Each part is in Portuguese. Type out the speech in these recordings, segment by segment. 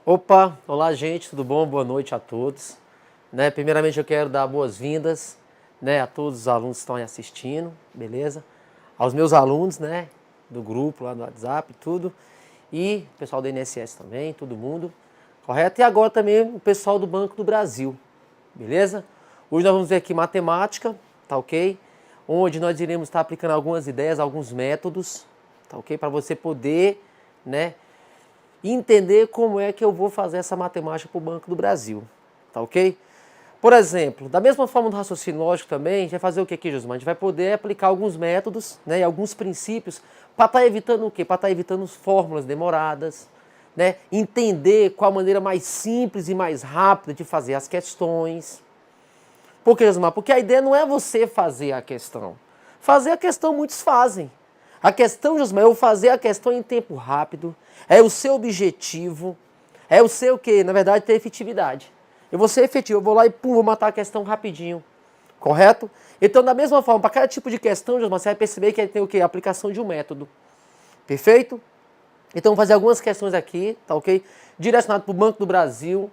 Opa, olá gente, tudo bom? Boa noite a todos. Primeiramente eu quero dar boas-vindas a todos os alunos que estão aí assistindo, beleza? Aos meus alunos do grupo lá do WhatsApp, tudo. E o pessoal do INSS também, todo mundo, correto? E agora também o pessoal do Banco do Brasil, beleza? Hoje nós vamos ver aqui matemática, tá ok? Onde nós iremos estar aplicando algumas ideias, alguns métodos, tá ok? Para você poder, entender como é que eu vou fazer essa matemática para o Banco do Brasil, tá ok? Por exemplo, da mesma forma do raciocínio lógico também, a gente vai fazer o que aqui, Josimar? A gente vai poder aplicar alguns métodos, e alguns princípios para estar evitando o quê? Para estar evitando fórmulas demoradas, entender qual a maneira mais simples e mais rápida de fazer as questões. Por que, Josimar? Porque a ideia não é você fazer a questão. Fazer a questão muitos fazem. A questão, Josimar, é eu fazer a questão em tempo rápido, é o seu objetivo, é o seu quê? Na verdade, ter efetividade. Eu vou ser efetivo, eu vou lá e pum, vou matar a questão rapidinho, correto? Então, da mesma forma, para cada tipo de questão, Josimar, você vai perceber que tem o quê? A aplicação de um método, perfeito? Então, vou fazer algumas questões aqui, tá ok? Direcionado para o Banco do Brasil,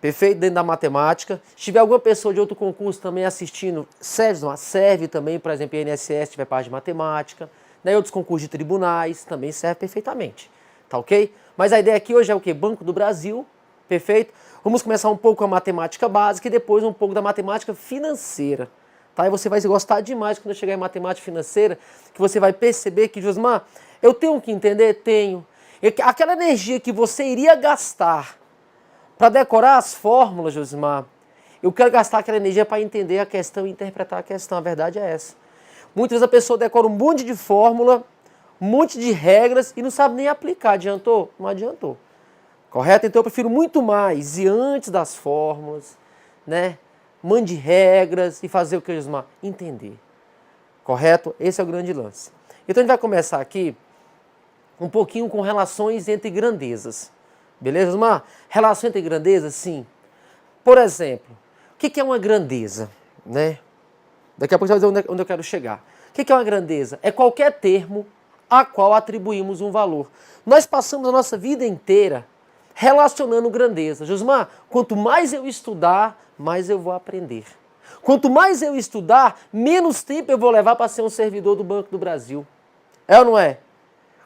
perfeito? Dentro da matemática. Se tiver alguma pessoa de outro concurso também assistindo, serve também, por exemplo, INSS, se tiver parte de matemática. Outros concursos de tribunais também serve perfeitamente, tá ok? Mas a ideia aqui hoje é o quê? Banco do Brasil, perfeito? Vamos começar um pouco com a matemática básica e depois um pouco da matemática financeira, tá? E você vai gostar demais quando eu chegar em matemática financeira, que você vai perceber que, Josimar, eu tenho que entender? Tenho. Aquela energia que você iria gastar para decorar as fórmulas, Josimar, eu quero gastar aquela energia para entender a questão e interpretar a questão, a verdade é essa. Muitas vezes a pessoa decora um monte de fórmula, um monte de regras e não sabe nem aplicar. Adiantou? Não adiantou. Correto? Então eu prefiro muito mais ir antes das fórmulas, mande regras e fazer o que, Josimar? Entender. Correto? Esse é o grande lance. Então a gente vai começar aqui um pouquinho com relações entre grandezas. Beleza, Josimar? Relação entre grandezas, sim. Por exemplo, o que é uma grandeza? Daqui a pouco você vai dizer onde eu quero chegar. O que é uma grandeza? É qualquer termo a qual atribuímos um valor. Nós passamos a nossa vida inteira relacionando grandeza. Josimar, quanto mais eu estudar, mais eu vou aprender. Quanto mais eu estudar, menos tempo eu vou levar para ser um servidor do Banco do Brasil. É ou não é?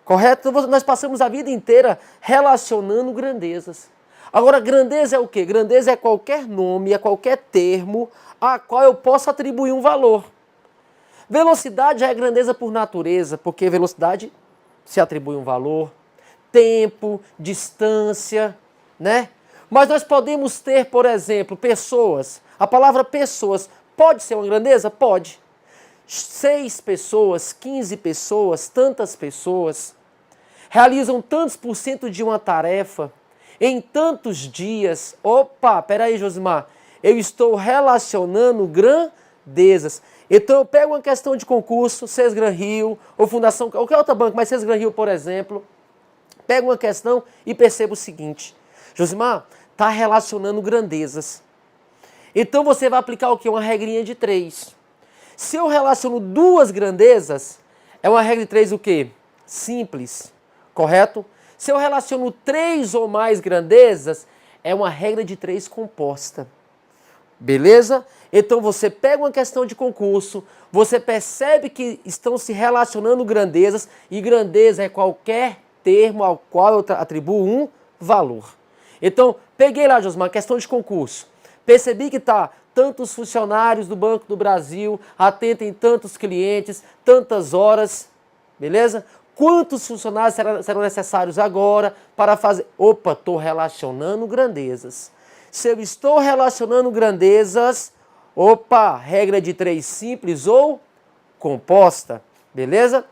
Correto? Então, nós passamos a vida inteira relacionando grandezas. Agora, grandeza é o quê? Grandeza é qualquer nome, é qualquer termo a qual eu posso atribuir um valor. Velocidade já é grandeza por natureza, porque velocidade se atribui um valor, tempo, distância, Mas nós podemos ter, por exemplo, pessoas. A palavra pessoas pode ser uma grandeza? Pode. 6 pessoas, 15 pessoas, tantas pessoas realizam tantos por cento de uma tarefa em tantos dias. Opa, peraí, Josimar. Eu estou relacionando grandezas. Então eu pego uma questão de concurso, Sesgran Rio, ou Fundação, ou qualquer outra banco, mas Sesgran Rio, por exemplo, pego uma questão e percebo o seguinte: Josimar, está relacionando grandezas. Então você vai aplicar o quê? Uma regrinha de 3. Se eu relaciono 2 grandezas, é uma regra de 3 o quê? Simples, correto? Se eu relaciono 3 ou mais grandezas, é uma regra de 3 composta. Beleza? Então você pega uma questão de concurso, você percebe que estão se relacionando grandezas, e grandeza é qualquer termo ao qual eu atribuo um valor. Então, peguei lá, Josimar, questão de concurso. Percebi que está tantos funcionários do Banco do Brasil, atendem tantos clientes, tantas horas, beleza? Quantos funcionários serão necessários agora para fazer... Opa, estou relacionando grandezas. Se eu estou relacionando grandezas, opa, regra de 3 simples ou composta, beleza?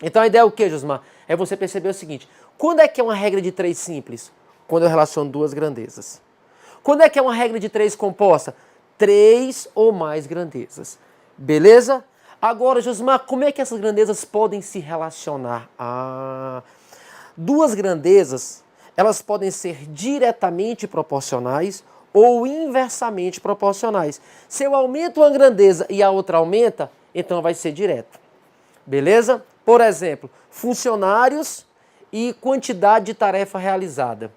Então a ideia é o que, Josimar? É você perceber o seguinte: quando é que é uma regra de 3 simples? Quando eu relaciono 2 grandezas. Quando é que é uma regra de 3 composta? 3 ou mais grandezas, beleza? Agora, Josimar, como é que essas grandezas podem se relacionar? 2 grandezas, elas podem ser diretamente proporcionais ou inversamente proporcionais. Se eu aumento uma grandeza e a outra aumenta, então vai ser direto. Beleza? Por exemplo, funcionários e quantidade de tarefa realizada.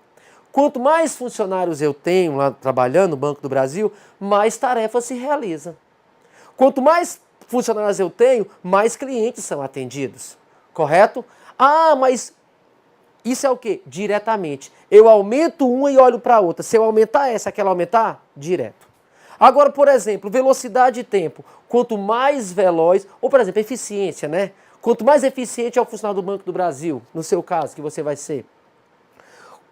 Quanto mais funcionários eu tenho lá trabalhando no Banco do Brasil, mais tarefas se realizam. Quanto mais funcionários eu tenho, mais clientes são atendidos. Correto? Ah, mas isso é o quê? Diretamente. Eu aumento uma e olho para a outra. Se eu aumentar essa, aquela aumentar? Direto. Agora, por exemplo, velocidade e tempo. Quanto mais veloz, ou por exemplo, eficiência, né? Quanto mais eficiente é o funcionário do Banco do Brasil, no seu caso, que você vai ser.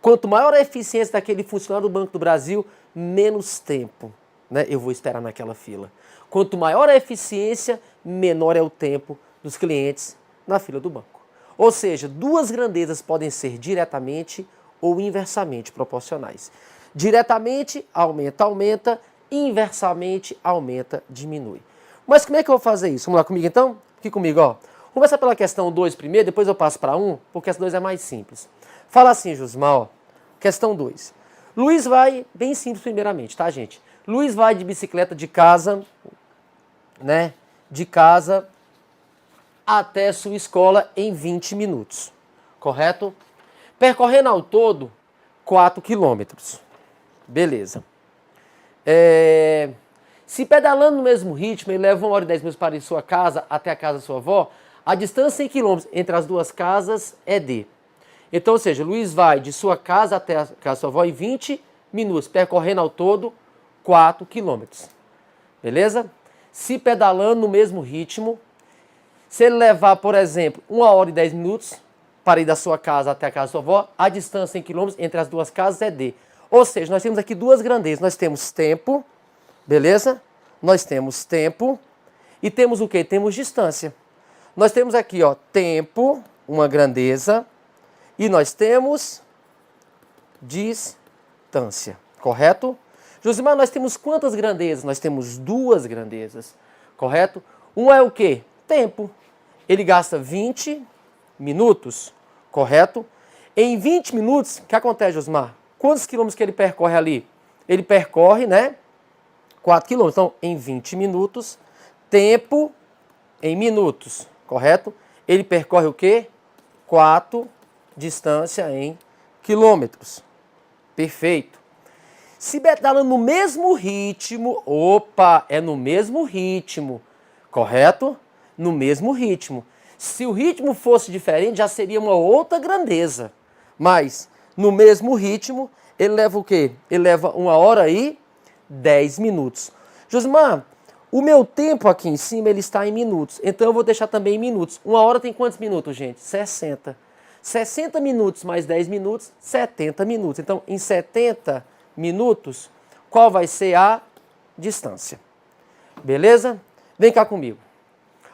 Quanto maior a eficiência daquele funcionário do Banco do Brasil, menos tempo, né, eu vou esperar naquela fila. Quanto maior a eficiência, menor é o tempo dos clientes na fila do banco. Ou seja, duas grandezas podem ser diretamente ou inversamente proporcionais. Diretamente, aumenta, inversamente, aumenta, diminui. Mas como é que eu vou fazer isso? Vamos lá comigo então? Aqui comigo, ó. Vamos começar pela questão 2 primeiro, depois eu passo para 1, porque essa 2 é mais simples. Fala assim, Josmar, ó. Questão 2. Luiz vai, bem simples primeiramente, tá, gente? Luiz vai de bicicleta de casa, né? De casa até sua escola em 20 minutos, correto? Percorrendo ao todo 4 quilômetros. Beleza. Se pedalando no mesmo ritmo, ele leva 1 hora e 10 minutos para ir de sua casa até a casa da sua avó, a distância em quilômetros entre as duas casas é D. Então, ou seja, Luiz vai de sua casa até a casa da sua avó em 20 minutos, percorrendo ao todo 4 quilômetros. Beleza? Se pedalando no mesmo ritmo, se ele levar, por exemplo, 1 hora e 10 minutos para ir da sua casa até a casa da sua avó, a distância em quilômetros entre as duas casas é D. Ou seja, nós temos aqui duas grandezas. Nós temos tempo, beleza? Nós temos tempo e temos o quê? Temos distância. Nós temos aqui, ó, tempo, uma grandeza, e nós temos distância, correto? Josimar, nós temos quantas grandezas? Nós temos duas grandezas, correto? Uma é o quê? Tempo. Ele gasta 20 minutos, correto? Em 20 minutos, o que acontece, Josimar? Quantos quilômetros que ele percorre ali? Ele percorre, né? 4 quilômetros. Então, em 20 minutos, tempo em minutos, correto? Ele percorre o quê? 4, distância em quilômetros. Perfeito. Se pedalando no mesmo ritmo, opa, é no mesmo ritmo, correto? No mesmo ritmo. Se o ritmo fosse diferente, já seria uma outra grandeza. Mas, no mesmo ritmo, ele leva o quê? Ele leva 1 hora e 10 minutos. Josimar, o meu tempo aqui em cima, ele está em minutos. Então, eu vou deixar também em minutos. 1 hora tem quantos minutos, gente? 60. 60 minutos mais 10 minutos, 70 minutos. Então, em 70 minutos, qual vai ser a distância? Beleza? Vem cá comigo.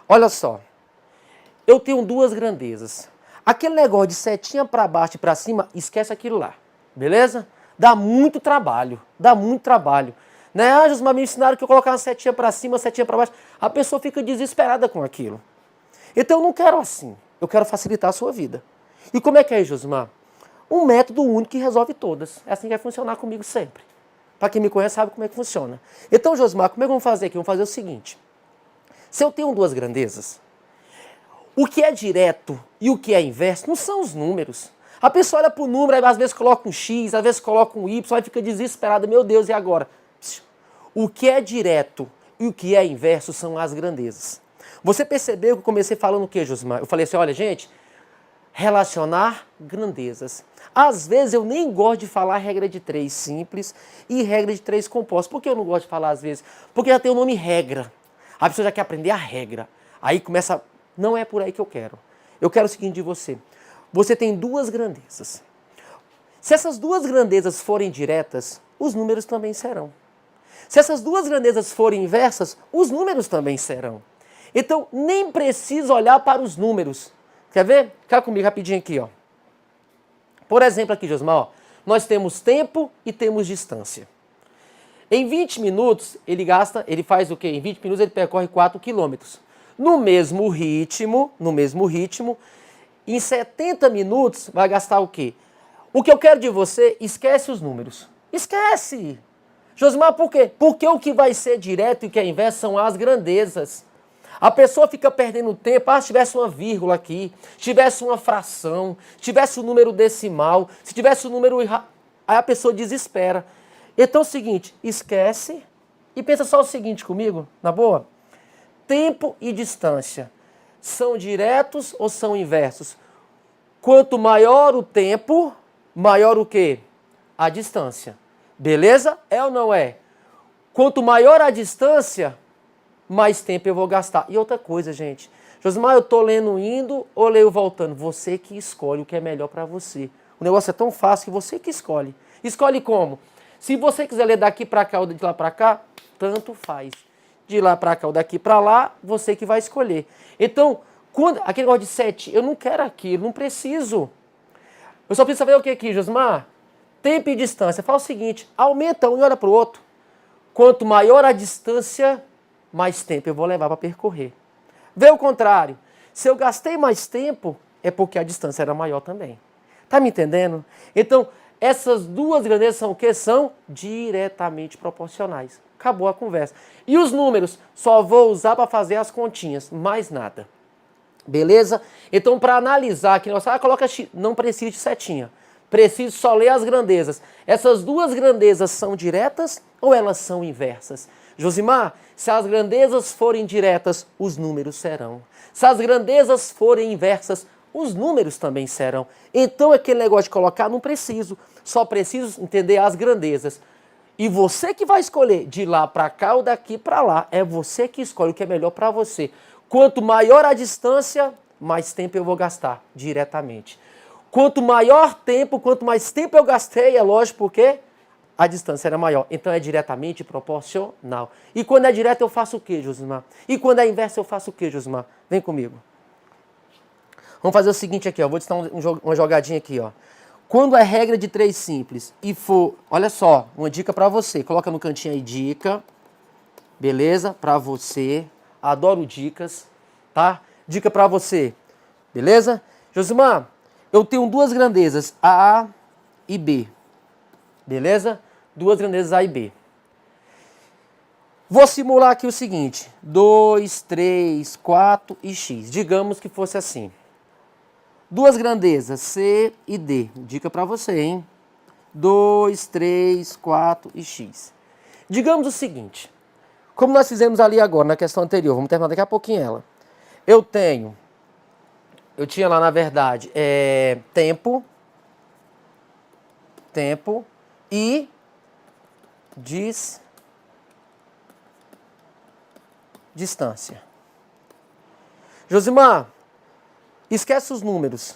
Olha só. Eu tenho duas grandezas. Aquele negócio de setinha para baixo e para cima, esquece aquilo lá. Beleza? Dá muito trabalho. Dá muito trabalho. Né? Ah, Josmar, me ensinaram que eu colocar uma setinha para cima, uma setinha para baixo. A pessoa fica desesperada com aquilo. Então eu não quero assim. Eu quero facilitar a sua vida. E como é que é, Josmar? Um método único que resolve todas. É assim que vai funcionar comigo sempre. Para quem me conhece sabe como é que funciona. Então, Josmar, como é que vamos fazer aqui? Vamos fazer o seguinte. Se eu tenho duas grandezas, o que é direto e o que é inverso não são os números. A pessoa olha para o número, aí às vezes coloca um X, às vezes coloca um Y, aí fica desesperada. Meu Deus, e agora? O que é direto e o que é inverso são as grandezas. Você percebeu que eu comecei falando o quê, Josmar? Eu falei assim, olha, gente, relacionar grandezas. Às vezes eu nem gosto de falar regra de 3 simples e regra de 3 compostos. Por que eu não gosto de falar às vezes? Porque já tem o nome regra. A pessoa já quer aprender a regra. Aí começa... Não é por aí que eu quero. Eu quero o seguinte de você. Você tem duas grandezas. Se essas duas grandezas forem diretas, os números também serão. Se essas duas grandezas forem inversas, os números também serão. Então, nem precisa olhar para os números. Quer ver? Fica comigo rapidinho aqui, ó. Por exemplo, aqui, Josmar, ó, nós temos tempo e temos distância. Em 20 minutos, ele faz o quê? Em 20 minutos ele percorre 4 quilômetros. No mesmo ritmo, em 70 minutos vai gastar o quê? O que eu quero de você, esquece os números. Esquece! Josmar, por quê? Porque o que vai ser direto e o que é inverso são as grandezas. A pessoa fica perdendo tempo, se tivesse uma vírgula aqui, se tivesse uma fração, se tivesse um número decimal, se tivesse um número Aí a pessoa desespera. Então é o seguinte, esquece e pensa só o seguinte comigo, na boa. Tempo e distância são diretos ou são inversos? Quanto maior o tempo, maior o quê? A distância. Beleza? É ou não é? Quanto maior a distância, mais tempo eu vou gastar. E outra coisa, gente. Josimar, eu tô lendo indo ou leio voltando? Você que escolhe o que é melhor para você. O negócio é tão fácil que você que escolhe. Escolhe como? Se você quiser ler daqui para cá ou de lá para cá, tanto faz. De lá para cá ou daqui para lá, você que vai escolher. Então, quando aquele negócio de 7, eu não quero aquilo, não preciso. Eu só preciso saber o que aqui, Josimar? Tempo e distância. Fala o seguinte, aumenta um e olha para o outro. Quanto maior a distância, mais tempo eu vou levar para percorrer. Vê o contrário. Se eu gastei mais tempo, é porque a distância era maior também. Tá me entendendo? Então, essas duas grandezas são o que? São diretamente proporcionais. Acabou a conversa. E os números? Só vou usar para fazer as continhas, mais nada. Beleza? Então, para analisar aqui, coloca X, não precisa de setinha. Preciso só ler as grandezas. Essas duas grandezas são diretas ou elas são inversas? Josimar, se as grandezas forem diretas, os números serão. Se as grandezas forem inversas, os números também serão. Então, aquele negócio de colocar, não preciso. Só preciso entender as grandezas. E você que vai escolher de lá para cá ou daqui para lá. É você que escolhe o que é melhor para você. Quanto maior a distância, mais tempo eu vou gastar diretamente. Quanto maior tempo, quanto mais tempo eu gastei, é lógico, porque a distância era maior. Então é diretamente proporcional. E quando é direto eu faço o quê, Josimar? E quando é inverso eu faço o quê, Josimar? Vem comigo. Vamos fazer o seguinte aqui, ó. Vou te dar uma jogadinha aqui, ó. Quando é regra de 3 simples e for... Olha só, uma dica para você. Coloca no cantinho aí, dica. Beleza? Para você. Adoro dicas, tá? Dica para você. Beleza? Josimar, eu tenho duas grandezas, A e B. Beleza? Duas grandezas A e B. Vou simular aqui o seguinte. 2, 3, 4 e X. Digamos que fosse assim. Duas grandezas, C e D. Dica para você, hein? 2, 3, 4 e X. Digamos o seguinte. Como nós fizemos ali agora, na questão anterior. Vamos terminar daqui a pouquinho ela. Eu tinha lá, na verdade, tempo e distância. Josimar, esquece os números.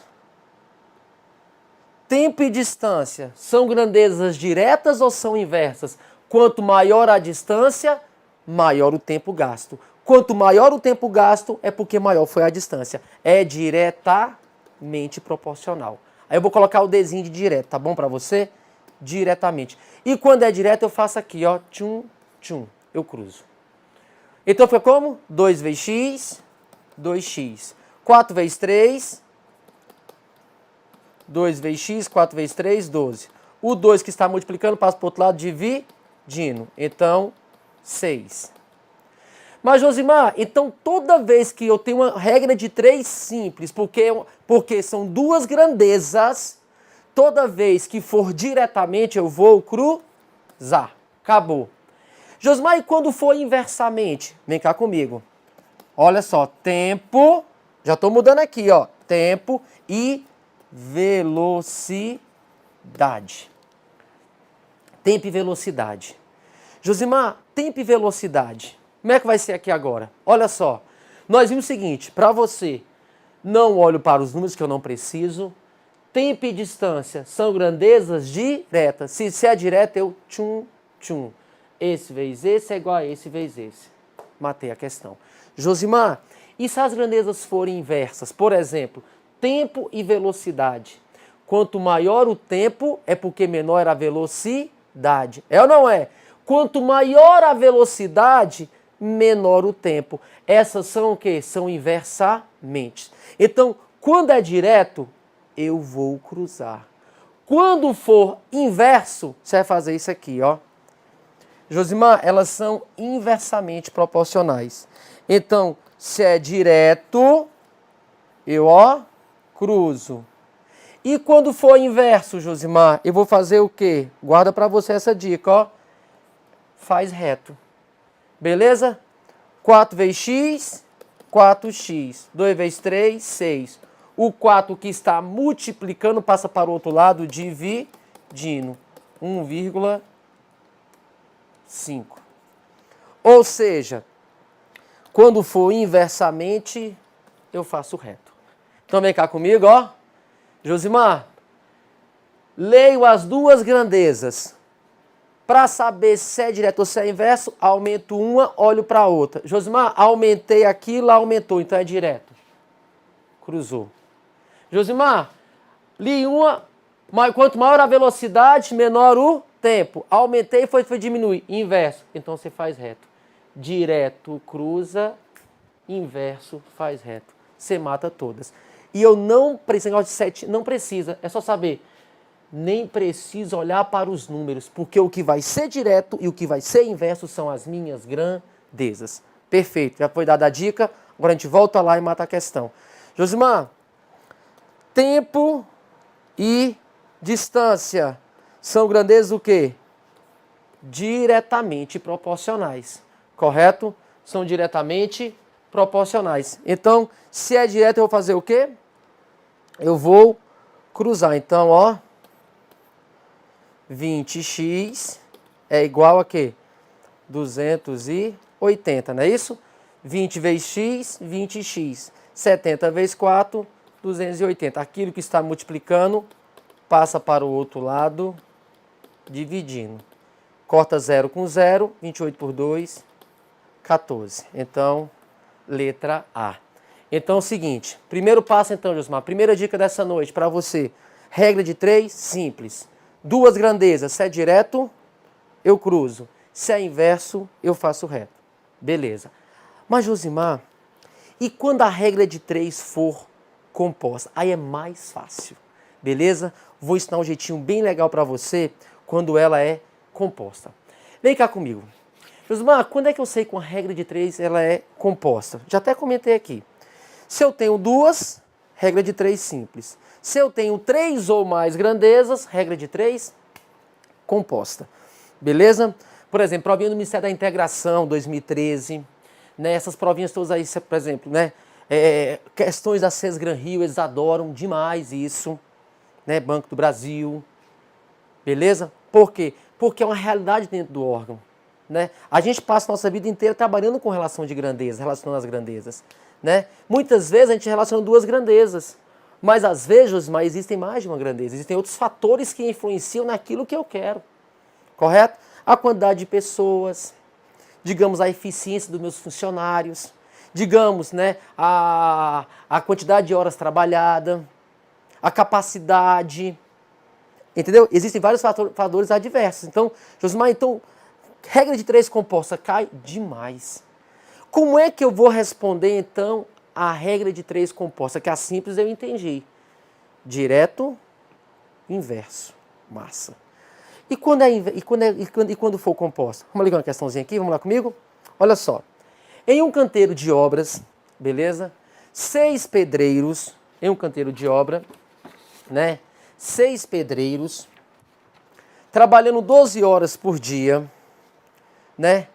Tempo e distância são grandezas diretas ou são inversas? Quanto maior a distância, maior o tempo gasto. Quanto maior o tempo gasto, é porque maior foi a distância. É diretamente proporcional. Aí eu vou colocar o Dzinho de direto, tá bom para você? Diretamente. E quando é direto, eu faço aqui, ó. Tchum, tchum. Eu cruzo. Então foi como? 2 vezes x, 2x. 4 vezes 3, 2 vezes x, 4 vezes 3, 12. O 2 que está multiplicando passa para o outro lado, dividindo. Então, 6. Mas, Josimar, então toda vez que eu tenho uma regra de 3 simples, porque são duas grandezas, toda vez que for diretamente eu vou cruzar. Acabou. Josimar, e quando for inversamente? Vem cá comigo. Olha só, tempo, já estou mudando aqui, ó. Tempo e velocidade. Tempo e velocidade. Josimar, tempo e velocidade. Como é que vai ser aqui agora? Olha só, nós vimos o seguinte, para você, não olho para os números que eu não preciso. Tempo e distância são grandezas diretas. Se é direta, eu tchum, tchum. Esse vezes esse é igual a esse vezes esse. Matei a questão. Josimar, e se as grandezas forem inversas? Por exemplo, tempo e velocidade. Quanto maior o tempo, é porque menor a velocidade. É ou não é? Quanto maior a velocidade, menor o tempo. Essas são o quê? São inversamente. Então, quando é direto, eu vou cruzar. Quando for inverso, você vai fazer isso aqui, ó. Josimar, elas são inversamente proporcionais. Então, se é direto, eu, ó, cruzo. E quando for inverso, Josimar, eu vou fazer o quê? Guarda para você essa dica, ó. Faz reto. Beleza? 4 vezes x, 4x. 2 vezes 3, 6. O 4 que está multiplicando passa para o outro lado, dividindo. 1,5. Ou seja, quando for inversamente, eu faço reto. Então vem cá comigo, ó. Josimar, leio as duas grandezas. Para saber se é direto ou se é inverso, aumento uma, olho para a outra. Josimar, aumentei aqui, lá aumentou, então é direto. Cruzou. Josimar, li uma, mas quanto maior a velocidade, menor o tempo. Aumentei, foi diminuir. Inverso, então você faz reto. Direto cruza, inverso faz reto. Você mata todas. E eu não preciso, não precisa, é só saber. Nem preciso olhar para os números, porque o que vai ser direto e o que vai ser inverso são as minhas grandezas. Perfeito, já foi dada a dica, agora a gente volta lá e mata a questão. Josimar, tempo e distância são grandezas o quê? Diretamente proporcionais, correto? São diretamente proporcionais. Então, se é direto, eu vou fazer o quê? Eu vou cruzar. Então, ó, 20x é igual a quê? 280, não é isso? 20 vezes x, 20x. 70 vezes 4, 280. Aquilo que está multiplicando passa para o outro lado, dividindo. Corta 0 com 0, 28 por 2, 14. Então, letra A. Então é o seguinte, primeiro passo então, Josimar, primeira dica dessa noite para você. Regra de 3, simples. Duas grandezas, se é direto, eu cruzo. Se é inverso, eu faço reto. Beleza. Mas, Josimar, e quando a regra de 3 for composta? Aí é mais fácil. Beleza? Vou ensinar um jeitinho bem legal para você quando ela é composta. Vem cá comigo. Josimar, quando é que eu sei que uma regra de 3 ela é composta? Já até comentei aqui. Se eu tenho duas, regra de 3 simples. Se eu tenho 3 ou mais grandezas, regra de 3, composta. Beleza? Por exemplo, provinha do Ministério da Integração, 2013. Né? Essas provinhas todas aí, por exemplo, né? Questões da Sesgran Rio, eles adoram demais isso. Né? Banco do Brasil. Beleza? Por quê? Porque é uma realidade dentro do órgão. Né? A gente passa a nossa vida inteira trabalhando com relação de grandeza, relacionando as grandezas. Né? Muitas vezes a gente relaciona duas grandezas. Mas às vezes, existem mais de uma grandeza. Existem outros fatores que influenciam naquilo que eu quero. Correto? A quantidade de pessoas, digamos, a eficiência dos meus funcionários, digamos, né, a quantidade de horas trabalhadas, a capacidade, entendeu? Existem vários fatores adversos. Então, Josimar, regra de 3 composta cai demais. Como é que eu vou responder, então, a regra de 3 composta? Que a simples eu entendi. Direto, inverso, massa. E quando for composta? Vamos ligar uma questãozinha aqui, vamos lá comigo? Olha só. Em um canteiro de obras, beleza? 6 pedreiros, em um canteiro de obra, né? 6 pedreiros, trabalhando 12 horas por dia, né?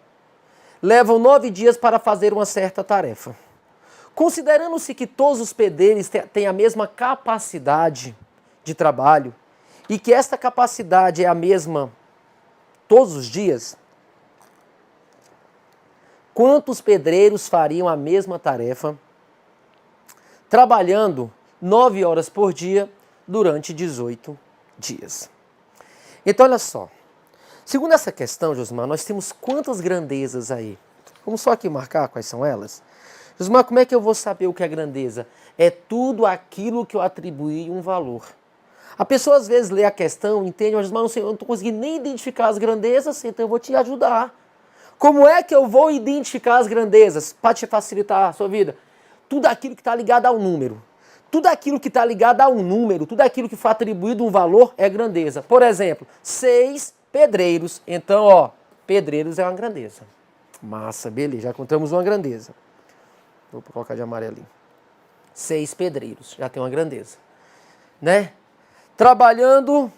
Levam 9 dias para fazer uma certa tarefa. Considerando-se que todos os pedreiros têm a mesma capacidade de trabalho e que esta capacidade é a mesma todos os dias, quantos pedreiros fariam a mesma tarefa trabalhando 9 horas por dia durante 18 dias? Então, olha só. Segundo essa questão, Josimar, nós temos quantas grandezas aí? Vamos só aqui marcar quais são elas? Josimar, como é que eu vou saber o que é grandeza? É tudo aquilo que eu atribuí um valor. A pessoa às vezes lê a questão, entende, mas Josimar, eu não estou conseguindo nem identificar as grandezas, então eu vou te ajudar. Como é que eu vou identificar as grandezas para te facilitar a sua vida? Tudo aquilo que está ligado ao número. Tudo aquilo que está ligado a um número, tudo aquilo que foi atribuído um valor é grandeza. Por exemplo, 6 pedreiros. Então, ó, pedreiros é uma grandeza. Massa, beleza, já encontramos uma grandeza. Vou colocar de amarelinho. 6 pedreiros, já tem uma grandeza. Né? trabalhando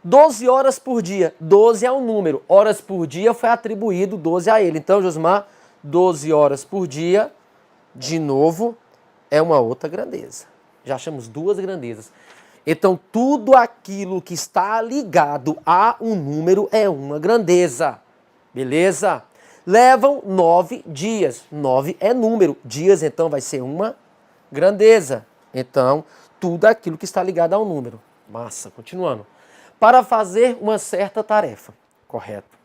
12 horas por dia. 12 é um número, horas por dia foi atribuído 12 a ele. Então, Josimar, 12 horas por dia, de novo, é uma outra grandeza. Já achamos duas grandezas. Então, tudo aquilo que está ligado a um número é uma grandeza. Beleza? Levam 9 dias. 9 é número. Dias, então, vai ser uma grandeza. Então, tudo aquilo que está ligado a um número. Massa. Continuando. Para fazer uma certa tarefa. Correto.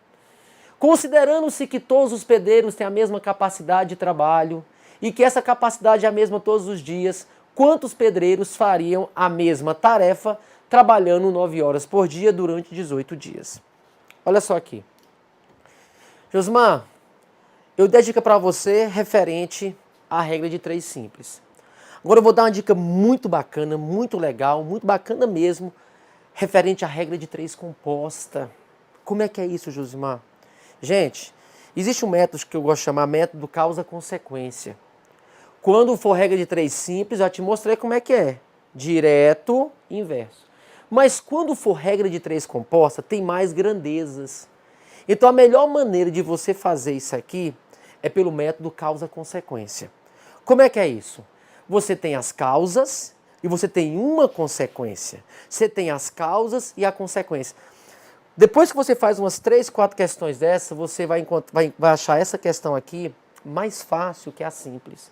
Considerando-se que todos os pedreiros têm a mesma capacidade de trabalho e que essa capacidade é a mesma todos os dias, quantos pedreiros fariam a mesma tarefa trabalhando 9 horas por dia durante 18 dias? Olha só aqui. Josmar, eu dei a dica para você referente à regra de 3 simples. Agora eu vou dar uma dica muito bacana, muito legal, muito bacana mesmo, referente à regra de 3 composta. Como é que é isso, Josimar? Gente, existe um método que eu gosto de chamar método causa-consequência. Quando for regra de 3 simples, eu já te mostrei como é que é. Direto, inverso. Mas quando for regra de 3 composta, tem mais grandezas. Então a melhor maneira de você fazer isso aqui é pelo método causa-consequência. Como é que é isso? Você tem as causas e você tem uma consequência. Você tem as causas e a consequência. Depois que você faz umas 3, 4 questões dessa, você vai achar essa questão aqui mais fácil que a simples.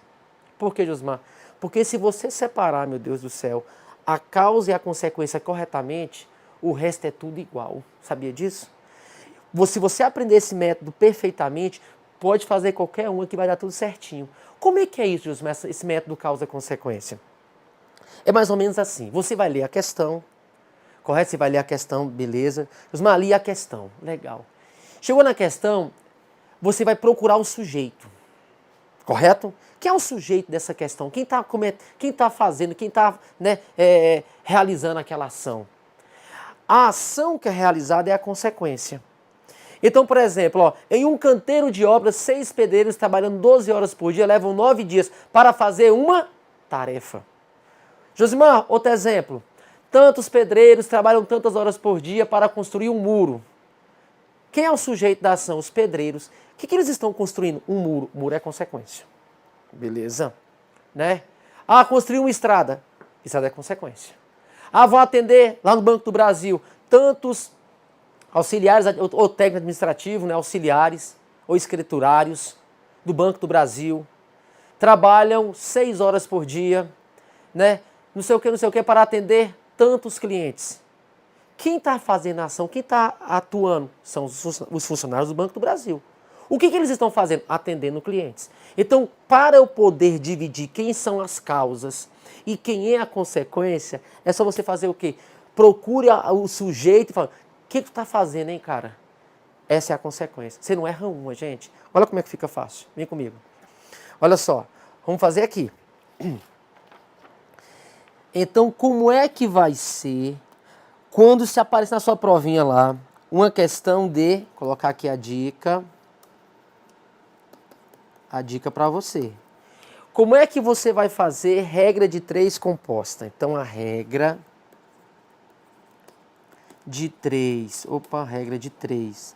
Por que, Josmar? Porque se você separar, meu Deus do céu, a causa e a consequência corretamente, o resto é tudo igual. Sabia disso? Se você aprender esse método perfeitamente, pode fazer qualquer uma que vai dar tudo certinho. Como é que é isso, Josmar, esse método causa-consequência? É mais ou menos assim. Você vai ler a questão, correto? Você vai ler a questão, beleza. Josmar, li a questão, legal. Chegou na questão, você vai procurar o sujeito, correto? Quem é o sujeito dessa questão? Quem está fazendo, quem está realizando aquela ação? A ação que é realizada é a consequência. Então, por exemplo, em um canteiro de obras, 6 pedreiros trabalhando 12 horas por dia levam 9 dias para fazer uma tarefa. Josimar, outro exemplo. Tantos pedreiros trabalham tantas horas por dia para construir um muro. Quem é o sujeito da ação? Os pedreiros. O que eles estão construindo? Um muro. O muro é consequência. Beleza? Né? Construir uma estrada. Estrada é consequência. Vão atender lá no Banco do Brasil tantos auxiliares ou técnico administrativo, né? Auxiliares ou escriturários do Banco do Brasil. Trabalham 6 horas por dia, né? Não sei o que, para atender tantos clientes. Quem está fazendo a ação, quem está atuando, são os funcionários do Banco do Brasil. O que eles estão fazendo? Atendendo clientes. Então, para eu poder dividir quem são as causas e quem é a consequência, é só você fazer o quê? Procure o sujeito e fala, o que tu está fazendo, hein, cara? Essa é a consequência. Você não erra uma, gente. Olha como é que fica fácil. Vem comigo. Olha só, vamos fazer aqui. Então, como é que vai ser quando se aparecer na sua provinha lá uma questão de, colocar aqui a dica para você. Como é que você vai fazer regra de 3 composta? Então, a regra de 3, regra de 3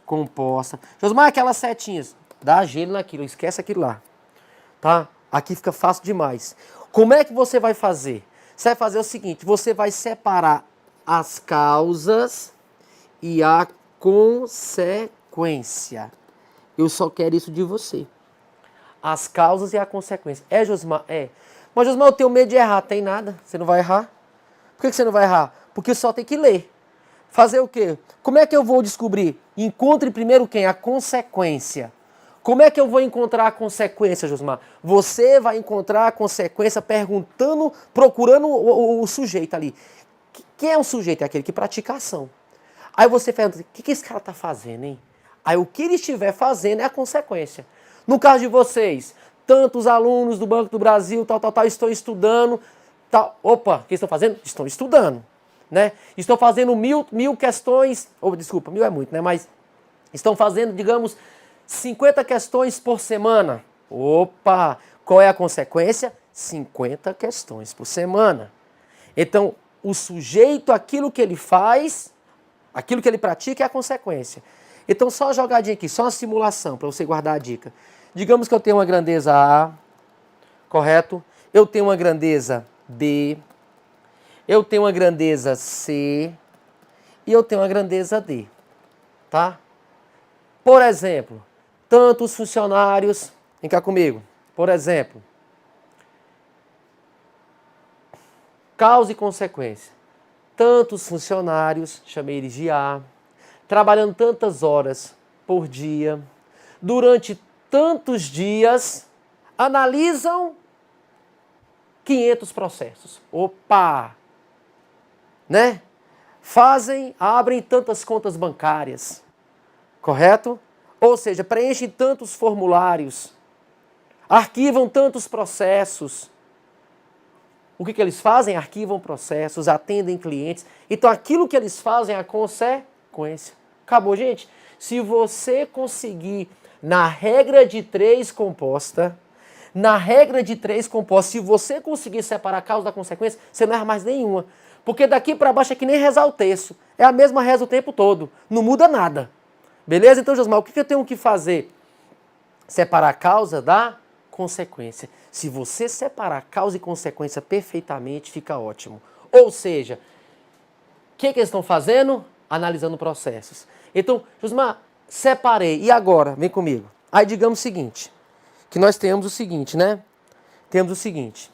composta. Josmar, aquelas setinhas, dá gelo naquilo, esquece aquilo lá, tá? Aqui fica fácil demais. Como é que você vai fazer? Você vai fazer o seguinte, você vai separar as causas e a consequência. Eu só quero isso de você. As causas e a consequência. Josmar? Mas, Josmar, eu tenho medo de errar. Tem nada, você não vai errar. Por que você não vai errar? Porque só tem que ler. Fazer o quê? Como é que eu vou descobrir? Encontre primeiro quem? A consequência. Como é que eu vou encontrar a consequência, Josmar? Você vai encontrar a consequência perguntando, procurando o sujeito ali. Quem é o sujeito? É aquele que pratica a ação. Aí você pergunta, o que esse cara está fazendo, hein? Aí o que ele estiver fazendo é a consequência. No caso de vocês, tantos alunos do Banco do Brasil, estão estudando. O que estão fazendo? Estão estudando. Né? Estão fazendo mil questões, desculpa, 1000 é muito, né? Mas estão fazendo, digamos, 50 questões por semana. Qual é a consequência? 50 questões por semana. Então, o sujeito, aquilo que ele faz, aquilo que ele pratica é a consequência. Então, só uma jogadinha aqui, só uma simulação para você guardar a dica. Digamos que eu tenho uma grandeza A, correto? Eu tenho uma grandeza B, eu tenho uma grandeza C e eu tenho uma grandeza D, tá? Por exemplo, tantos funcionários, vem cá comigo, por exemplo, causa e consequência. Tantos funcionários, chamei eles de A, trabalhando tantas horas por dia, durante tantos dias, analisam 500 processos. Opa! Né? Abrem tantas contas bancárias, correto? Ou seja, preenchem tantos formulários, arquivam tantos processos. O que eles fazem? Arquivam processos, atendem clientes. Então aquilo que eles fazem é a consequência. Acabou, gente? Se você conseguir, na regra de 3 composta, se você conseguir separar a causa da consequência, você não erra mais nenhuma. Porque daqui para baixo é que nem rezar o terço. É a mesma reza o tempo todo. Não muda nada. Beleza? Então, Josmar, o que eu tenho que fazer? Separar a causa da consequência. Se você separar causa e consequência perfeitamente, fica ótimo. Ou seja, o que eles estão fazendo? Analisando processos. Então, Josmar, separei. E agora? Vem comigo. Aí digamos o seguinte, que nós temos o seguinte, né? Temos o seguinte.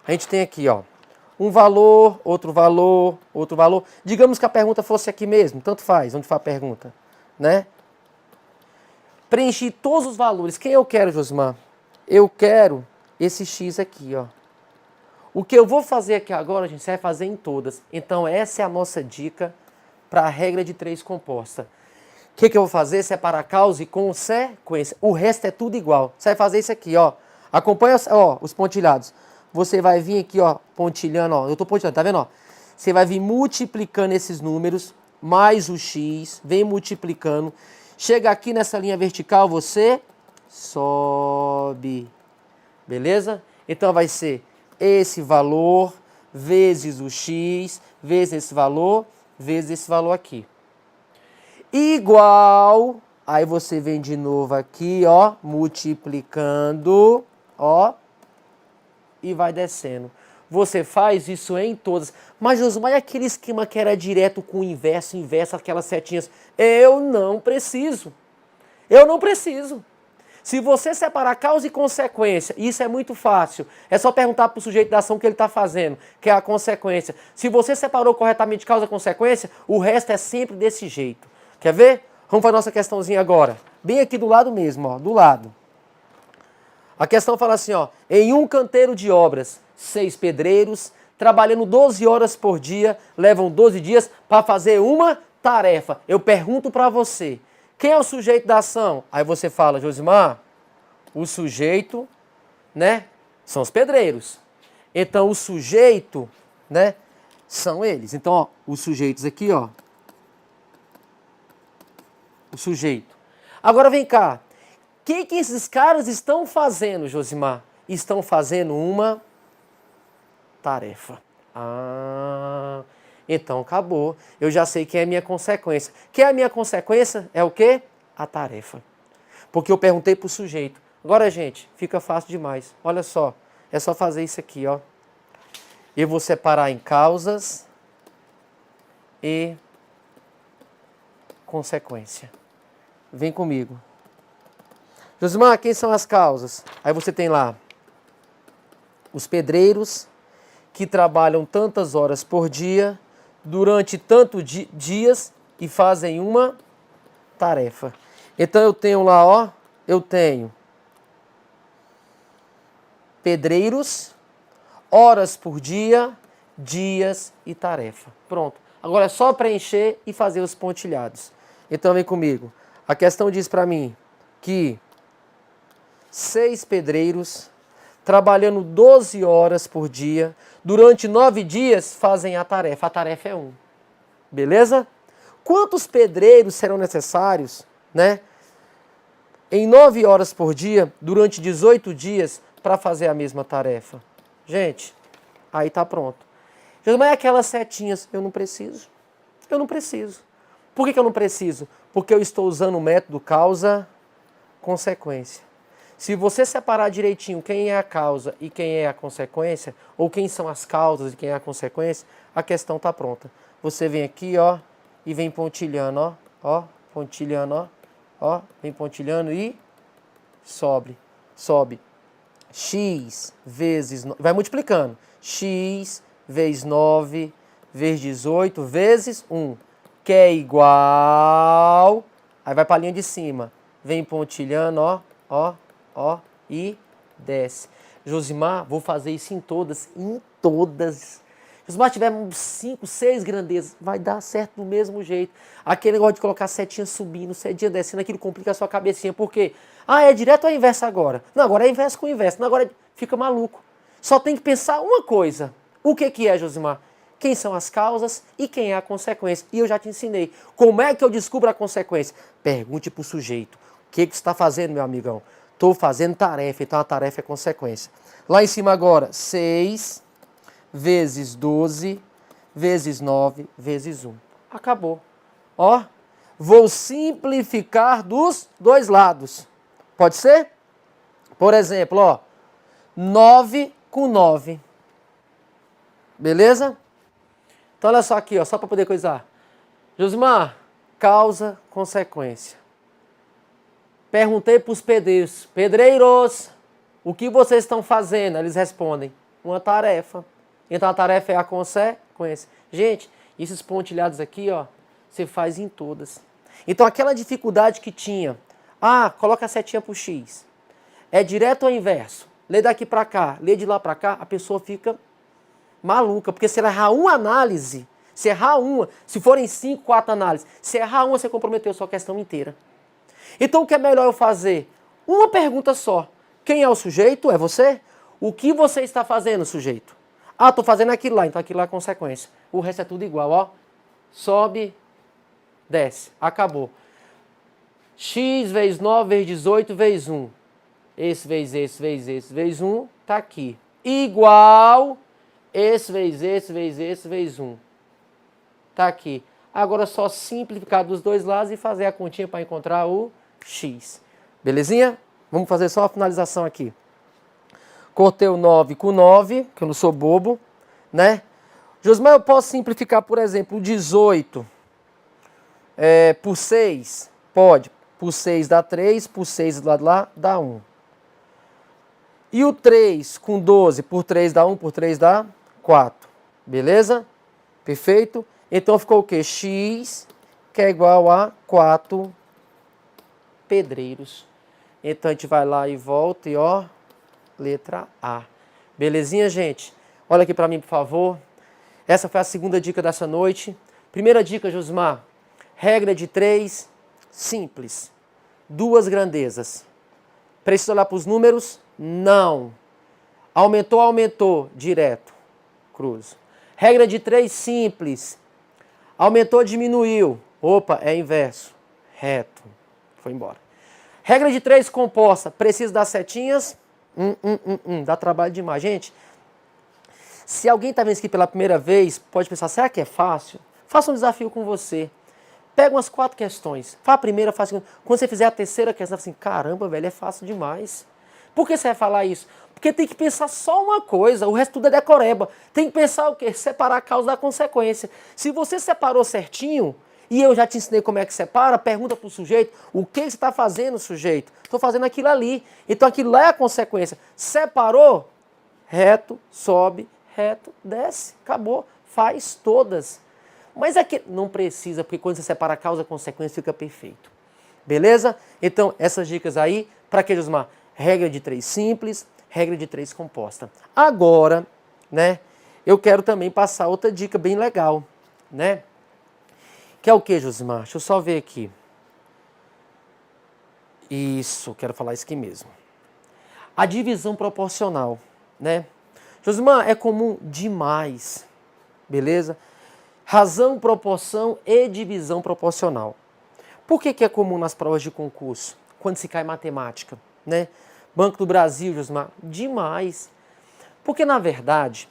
A gente tem aqui, ó, um valor, outro valor, outro valor. Digamos que a pergunta fosse aqui mesmo, tanto faz, onde faz a pergunta, né? Preenchi todos os valores. Quem eu quero, Josmar? Eu quero esse X aqui, ó. O que eu vou fazer aqui agora, gente, você vai fazer em todas. Então, essa é a nossa dica para a regra de 3 composta. O que eu vou fazer? Separar causa e consequência. O resto é tudo igual. Você vai fazer isso aqui, ó. Acompanha, ó, os pontilhados. Você vai vir aqui, ó, pontilhando, ó. Eu tô pontilhando, tá vendo, ó? Você vai vir multiplicando esses números, mais o X, vem multiplicando. Chega aqui nessa linha vertical, você sobe. Beleza? Então vai ser esse valor vezes o X, vezes esse valor aqui. Igual, aí você vem de novo aqui, ó, multiplicando, ó, e vai descendo. Você faz isso em todas. Mas, Josmar, e aquele esquema que era direto com o inverso, aquelas setinhas? Eu não preciso. Eu não preciso. Se você separar causa e consequência, isso é muito fácil. É só perguntar para o sujeito da ação o que ele está fazendo, que é a consequência. Se você separou corretamente causa e consequência, o resto é sempre desse jeito. Quer ver? Vamos para a nossa questãozinha agora. Bem aqui do lado mesmo, ó, do lado. A questão fala assim, ó, em um canteiro de obras, 6 pedreiros, trabalhando 12 horas por dia, levam 12 dias para fazer uma tarefa. Eu pergunto para você, quem é o sujeito da ação? Aí você fala, Josimar, o sujeito, né, são os pedreiros. Então o sujeito, né, são eles. Então, ó, os sujeitos aqui, ó, o sujeito. Agora vem cá, o que esses caras estão fazendo, Josimar? Estão fazendo uma tarefa. Ah, então acabou. Eu já sei quem é a minha consequência. Quem é a minha consequência? É o quê? A tarefa. Porque eu perguntei para o sujeito. Agora, gente, fica fácil demais. Olha só, é só fazer isso aqui, ó. Eu vou separar em causas e consequência. Vem comigo. Josimar, quem são as causas? Aí você tem lá os pedreiros que trabalham tantas horas por dia, durante tantos dias e fazem uma tarefa. Então eu tenho lá, ó, eu tenho pedreiros, horas por dia, dias e tarefa. Pronto. Agora é só preencher e fazer os pontilhados. Então vem comigo. A questão diz para mim que 6 pedreiros trabalhando 12 horas por dia, durante 9 dias fazem a tarefa. A tarefa é 1. Beleza? Quantos pedreiros serão necessários, né, em 9 horas por dia, durante 18 dias, para fazer a mesma tarefa? Gente, aí tá pronto. Josimar, é aquelas setinhas. Eu não preciso. Eu não preciso. Por que eu não preciso? Porque eu estou usando o método causa-consequência. Se você separar direitinho quem é a causa e quem é a consequência, ou quem são as causas e quem é a consequência, a questão está pronta. Você vem aqui, ó, e vem pontilhando, ó, pontilhando, ó, vem pontilhando e sobe. X vezes, vai multiplicando. X vezes 9 vezes 18 vezes 1, que é igual, aí vai para a linha de cima, vem pontilhando, ó, e desce. Josimar, vou fazer isso em todas. Josimar, tiver 5, 6 grandezas, vai dar certo do mesmo jeito. Aquele negócio de colocar setinha subindo, setinha descendo, aquilo complica a sua cabecinha. Por quê? Ah, é direto ou é inverso agora? Não, agora é inverso com inverso. Não, agora fica maluco. Só tem que pensar uma coisa. O que é, Josimar? Quem são as causas e quem é a consequência. E eu já te ensinei. Como é que eu descubro a consequência? Pergunte para o sujeito. O que você está fazendo, meu amigão? Estou fazendo tarefa, então a tarefa é consequência. Lá em cima agora, 6 vezes 12 vezes 9 vezes 1. Acabou. Ó, vou simplificar dos dois lados. Pode ser? Por exemplo, ó, 9 com 9. Beleza? Então olha só aqui, ó, só para poder coisar. Josimar, causa, consequência. Perguntei para os pedreiros, pedreiros, o que vocês estão fazendo? Eles respondem, uma tarefa. Então a tarefa é a consequência. Gente, esses pontilhados aqui, ó, você faz em todas. Então aquela dificuldade que tinha, coloca a setinha pro X. É direto ou inverso? Lê daqui para cá, lê de lá para cá, a pessoa fica maluca, porque se ela errar uma análise, se errar uma, se forem 5, 4 análises, se errar uma, você comprometeu a sua questão inteira. Então o que é melhor eu fazer? Uma pergunta só. Quem é o sujeito? É você? O que você está fazendo, sujeito? Estou fazendo aquilo lá, então aquilo lá é consequência. O resto é tudo igual, ó. Sobe, desce. Acabou. X vezes 9 vezes 18 vezes 1. Esse vezes esse vezes esse vezes 1, tá aqui. Igual esse vezes esse vezes esse vezes 1. Tá aqui. Agora é só simplificar dos dois lados e fazer a continha para encontrar o X. Belezinha? Vamos fazer só a finalização aqui. Cortei o 9 com 9, que eu não sou bobo, né? Josimar, eu posso simplificar, por exemplo, o 18 por 6? Pode. Por 6 dá 3, por 6 do lado de lá dá 1. E o 3 com 12, por 3 dá 1, por 3 dá 4. Beleza? Perfeito? Então ficou o quê? X, que é igual a 4 pedreiros. Então a gente vai lá e volta e ó, letra A. Belezinha, gente? Olha aqui para mim, por favor. Essa foi a segunda dica dessa noite. Primeira dica, Josimar. Regra de 3, simples. 2 grandezas. Precisa olhar para os números? Não. Aumentou, direto. Cruzo. Regra de 3, simples. Aumentou, diminuiu. Opa, é inverso. Reto. Foi embora. Regra de 3, composta. Precisa das setinhas? Dá trabalho demais. Gente, se alguém está vendo isso aqui pela primeira vez, pode pensar, será que é fácil? Faça um desafio com você. Pega umas 4 questões. Faz a primeira, faz a segunda. Quando você fizer a terceira questão, você fala assim, caramba, velho, é fácil demais. Por que você vai falar isso? Porque tem que pensar só uma coisa, o resto tudo é decoreba. Tem que pensar o quê? Separar a causa da consequência. Se você separou certinho, e eu já te ensinei como é que separa, pergunta para o sujeito, o que você está fazendo, sujeito? Estou fazendo aquilo ali. Então aquilo lá é a consequência. Separou? Reto, sobe, reto, desce. Acabou. Faz todas. Mas aqui não precisa, porque quando você separa a causa e a consequência fica perfeito. Beleza? Então essas dicas aí, para que, Josimar? Regra de 3 simples, regra de 3 composta. Agora, né, eu quero também passar outra dica bem legal, né? Que é o que, Josimar? Deixa eu só ver aqui. Isso, quero falar isso aqui mesmo. A divisão proporcional, né? Josimar, é comum demais, beleza? Razão, proporção e divisão proporcional. Por que é comum nas provas de concurso? Quando se cai matemática, né? Banco do Brasil, Josimar, demais. Porque, na verdade,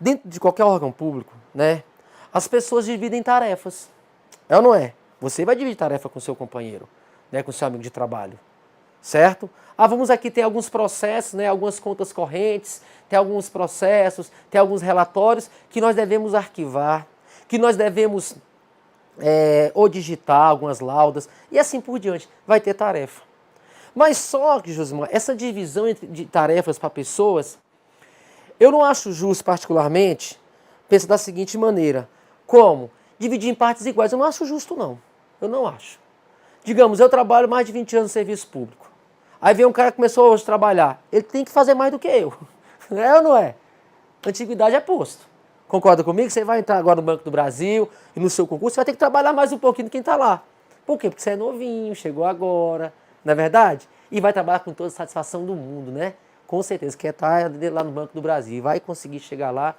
dentro de qualquer órgão público, né, as pessoas dividem tarefas. É ou não é? Você vai dividir tarefa com seu companheiro, né, com seu amigo de trabalho, certo? Ah, vamos aqui, tem alguns processos, né, algumas contas correntes, tem alguns processos, tem alguns relatórios que nós devemos arquivar, que nós devemos ou digitar algumas laudas e assim por diante. Vai ter tarefa. Mas só que, Josimar, essa divisão de tarefas para pessoas, eu não acho justo particularmente, penso da seguinte maneira, como? Dividir em partes iguais. Eu não acho justo não, eu não acho. Digamos, eu trabalho mais de 20 anos no serviço público. Aí vem um cara que começou hoje a trabalhar, ele tem que fazer mais do que eu. É ou não é? Antiguidade é posto. Concorda comigo? Você vai entrar agora no Banco do Brasil e no seu concurso, você vai ter que trabalhar mais um pouquinho do que quem está lá. Por quê? Porque você é novinho, chegou agora, não é verdade? E vai trabalhar com toda a satisfação do mundo, né? Com certeza, quer estar lá no Banco do Brasil, vai conseguir chegar lá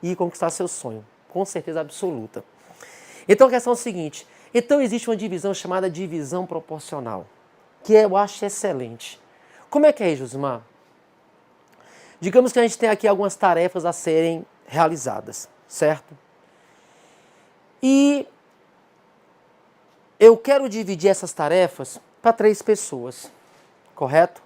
e conquistar seu sonho. Com certeza absoluta. Então a questão é a seguinte, então existe uma divisão chamada divisão proporcional, que eu acho excelente. Como é que é, Josimar? Digamos que a gente tem aqui algumas tarefas a serem realizadas, certo? E eu quero dividir essas tarefas para 3 pessoas, correto?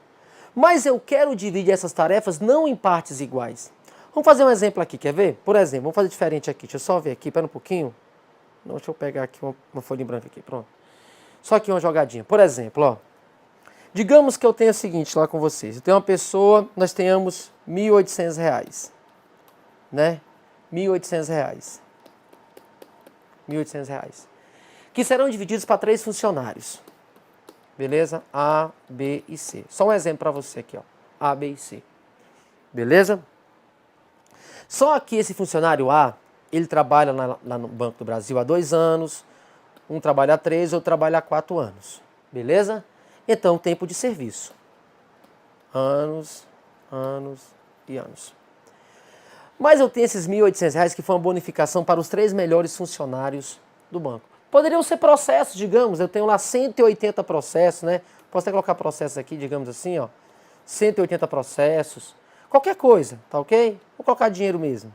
Mas eu quero dividir essas tarefas não em partes iguais. Vamos fazer um exemplo aqui, quer ver? Por exemplo, vamos fazer diferente aqui, deixa eu só ver aqui, espera um pouquinho. Não, deixa eu pegar aqui uma folha em branco aqui, pronto. Só aqui uma jogadinha. Por exemplo, ó. Digamos que eu tenho o seguinte lá com vocês. Eu tenho uma pessoa, nós tenhamos R$1.800, né? R$1.800. R$1.800. Que serão divididos para 3 funcionários. Beleza? A, B e C. Só um exemplo para você aqui, ó. A, B e C. Beleza? Só que esse funcionário A, ele trabalha lá no Banco do Brasil há 2 anos, um trabalha há 3, outro trabalha há 4 anos. Beleza? Então, tempo de serviço. Anos, anos e anos. Mas eu tenho esses R$1.800 que foi uma bonificação para os 3 melhores funcionários do banco. Poderiam ser processos, digamos, eu tenho lá 180 processos, né? Posso até colocar processos aqui, digamos assim, ó. 180 processos, qualquer coisa, tá ok? Vou colocar dinheiro mesmo.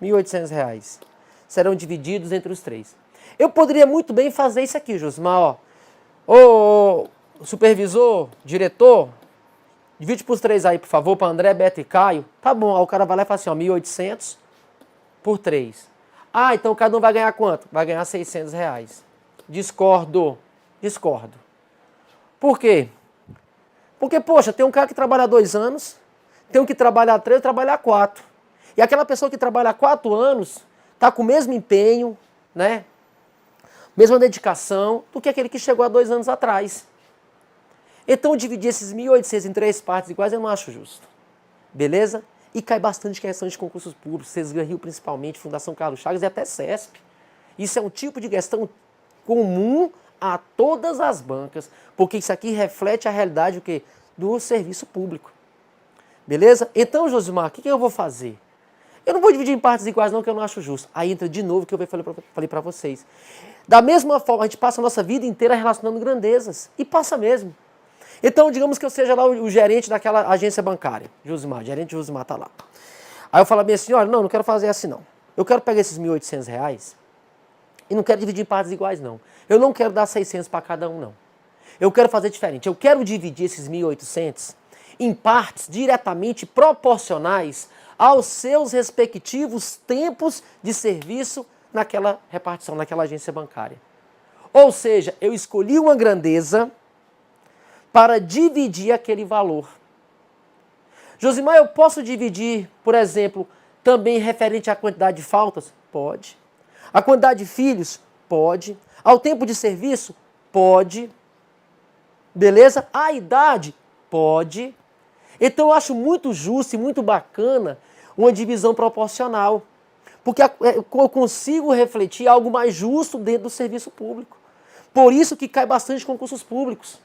R$1.800. Serão divididos entre os 3. Eu poderia muito bem fazer isso aqui, Josimar, ó. Ô, supervisor, diretor, divide para os 3 aí, por favor, para André, Beto e Caio. Tá bom, aí o cara vai lá e fala assim, ó, 1.800 por 3. Ah, então cada um vai ganhar quanto? Vai ganhar R$600. Discordo. Discordo. Por quê? Porque, poxa, tem um cara que trabalha há 2 anos, tem um que trabalha há 3, trabalha há 4. E aquela pessoa que trabalha há 4 anos está com o mesmo empenho, né? Mesma dedicação do que aquele que chegou há 2 anos atrás. Então, dividir esses 1.800 em 3 partes iguais eu não acho justo. Beleza? E cai bastante questão de concursos públicos, Sesgan Rio principalmente, Fundação Carlos Chagas e até CESP. Isso é um tipo de questão comum a todas as bancas, porque isso aqui reflete a realidade do serviço público. Beleza? Então, Josimar, o que eu vou fazer? Eu não vou dividir em partes iguais não, que eu não acho justo. Aí entra de novo o que eu falei para vocês. Da mesma forma, a gente passa a nossa vida inteira relacionando grandezas. E passa mesmo. Então, digamos que eu seja lá o gerente daquela agência bancária. Josimar, gerente Josimar está lá. Aí eu falo a minha senhora, não quero fazer assim não. Eu quero pegar esses R$1.800 e não quero dividir em partes iguais não. Eu não quero dar 600 para cada um não. Eu quero fazer diferente. Eu quero dividir esses 1.800 em partes diretamente proporcionais aos seus respectivos tempos de serviço naquela repartição, naquela agência bancária. Ou seja, eu escolhi uma grandeza para dividir aquele valor. Josimar, eu posso dividir, por exemplo, também referente à quantidade de faltas? Pode. A quantidade de filhos? Pode. Ao tempo de serviço? Pode. Beleza? A idade? Pode. Então eu acho muito justo e muito bacana uma divisão proporcional. Porque eu consigo refletir algo mais justo dentro do serviço público. Por isso que cai bastante concursos públicos.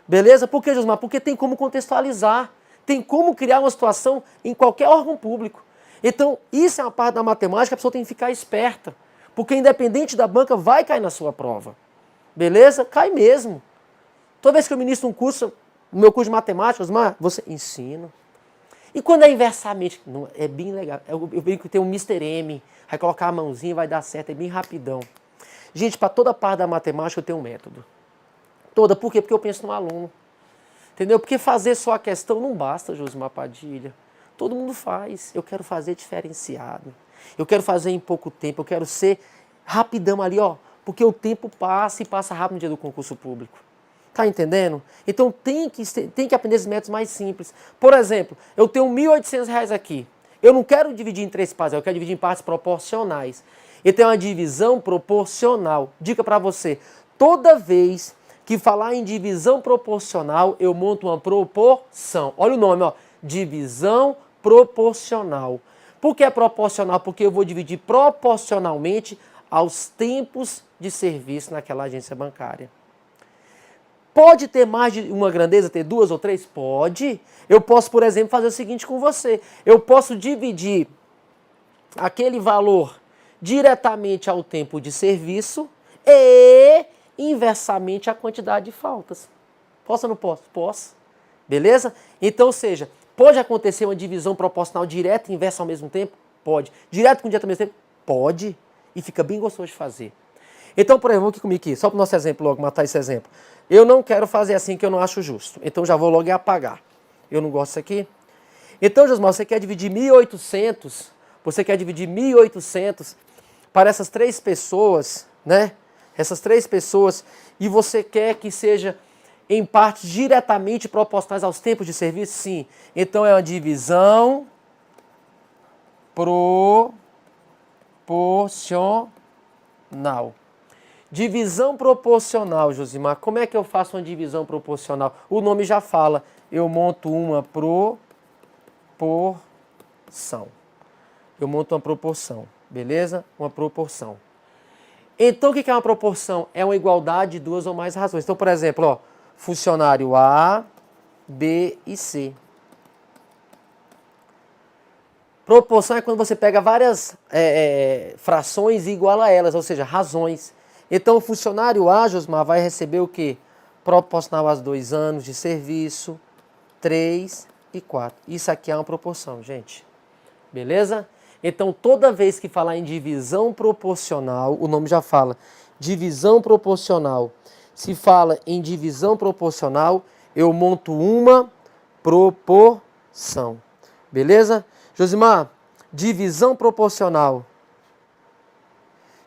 Beleza? Por que, Josimar? Porque tem como contextualizar, tem como criar uma situação em qualquer órgão público. Então, isso é uma parte da matemática, a pessoa tem que ficar esperta. Porque independente da banca, vai cair na sua prova. Beleza? Cai mesmo. Toda vez que eu ministro um curso, no meu curso de matemática, Josimar, você ensina. E quando é inversamente, não, é bem legal. Eu brinco que tem um Mr. M, vai colocar a mãozinha, vai dar certo, é bem rapidão. Gente, para toda parte da matemática eu tenho um método. Toda, por quê? Porque eu penso no aluno. Entendeu? Porque fazer só a questão não basta, Josimar Padilha. Todo mundo faz. Eu quero fazer diferenciado. Eu quero fazer em pouco tempo. Eu quero ser rapidão ali, ó. Porque o tempo passa e passa rápido no dia do concurso público. Tá entendendo? Então tem que aprender esses métodos mais simples. Por exemplo, eu tenho R$1.800 aqui. Eu não quero dividir em 3 partes, eu quero dividir em partes proporcionais. E tem uma divisão proporcional. Dica para você. Toda vez que falar em divisão proporcional, eu monto uma proporção. Olha o nome, ó. Divisão proporcional. Por que é proporcional? Porque eu vou dividir proporcionalmente aos tempos de serviço naquela agência bancária. Pode ter mais de uma grandeza, ter 2 ou 3? Pode. Eu posso, por exemplo, fazer o seguinte com você. Eu posso dividir aquele valor diretamente ao tempo de serviço e inversamente à quantidade de faltas. Posso ou não posso? Posso. Beleza? Então, ou seja, pode acontecer uma divisão proporcional direta e inversa ao mesmo tempo? Pode. Direto com direto ao mesmo tempo? Pode. E fica bem gostoso de fazer. Então, por exemplo, vamos aqui comigo aqui, só para o nosso exemplo logo, matar esse exemplo. Eu não quero fazer assim que eu não acho justo. Então já vou logo apagar. Eu não gosto disso aqui. Então, Josmar, você quer dividir 1.800, você quer dividir 1.800 para essas 3 pessoas, né? Essas 3 pessoas, e você quer que seja em partes diretamente proporcionais aos tempos de serviço? Sim. Então é uma divisão proporcional. Divisão proporcional, Josimar. Como é que eu faço uma divisão proporcional? O nome já fala. Eu monto uma proporção. Eu monto uma proporção. Beleza? Uma proporção. Então, o que é uma proporção? É uma igualdade de 2 ou mais razões. Então, por exemplo, ó, funcionário A, B e C. Proporção é quando você pega várias frações e iguala elas, ou seja, razões. Então, o funcionário A, Josmar, vai receber o quê? Proporcional aos 2 anos de serviço, 3 e 4. Isso aqui é uma proporção, gente. Beleza? Então, toda vez que falar em divisão proporcional, o nome já fala, divisão proporcional. Se fala em divisão proporcional, eu monto uma proporção. Beleza? Josimar, divisão proporcional.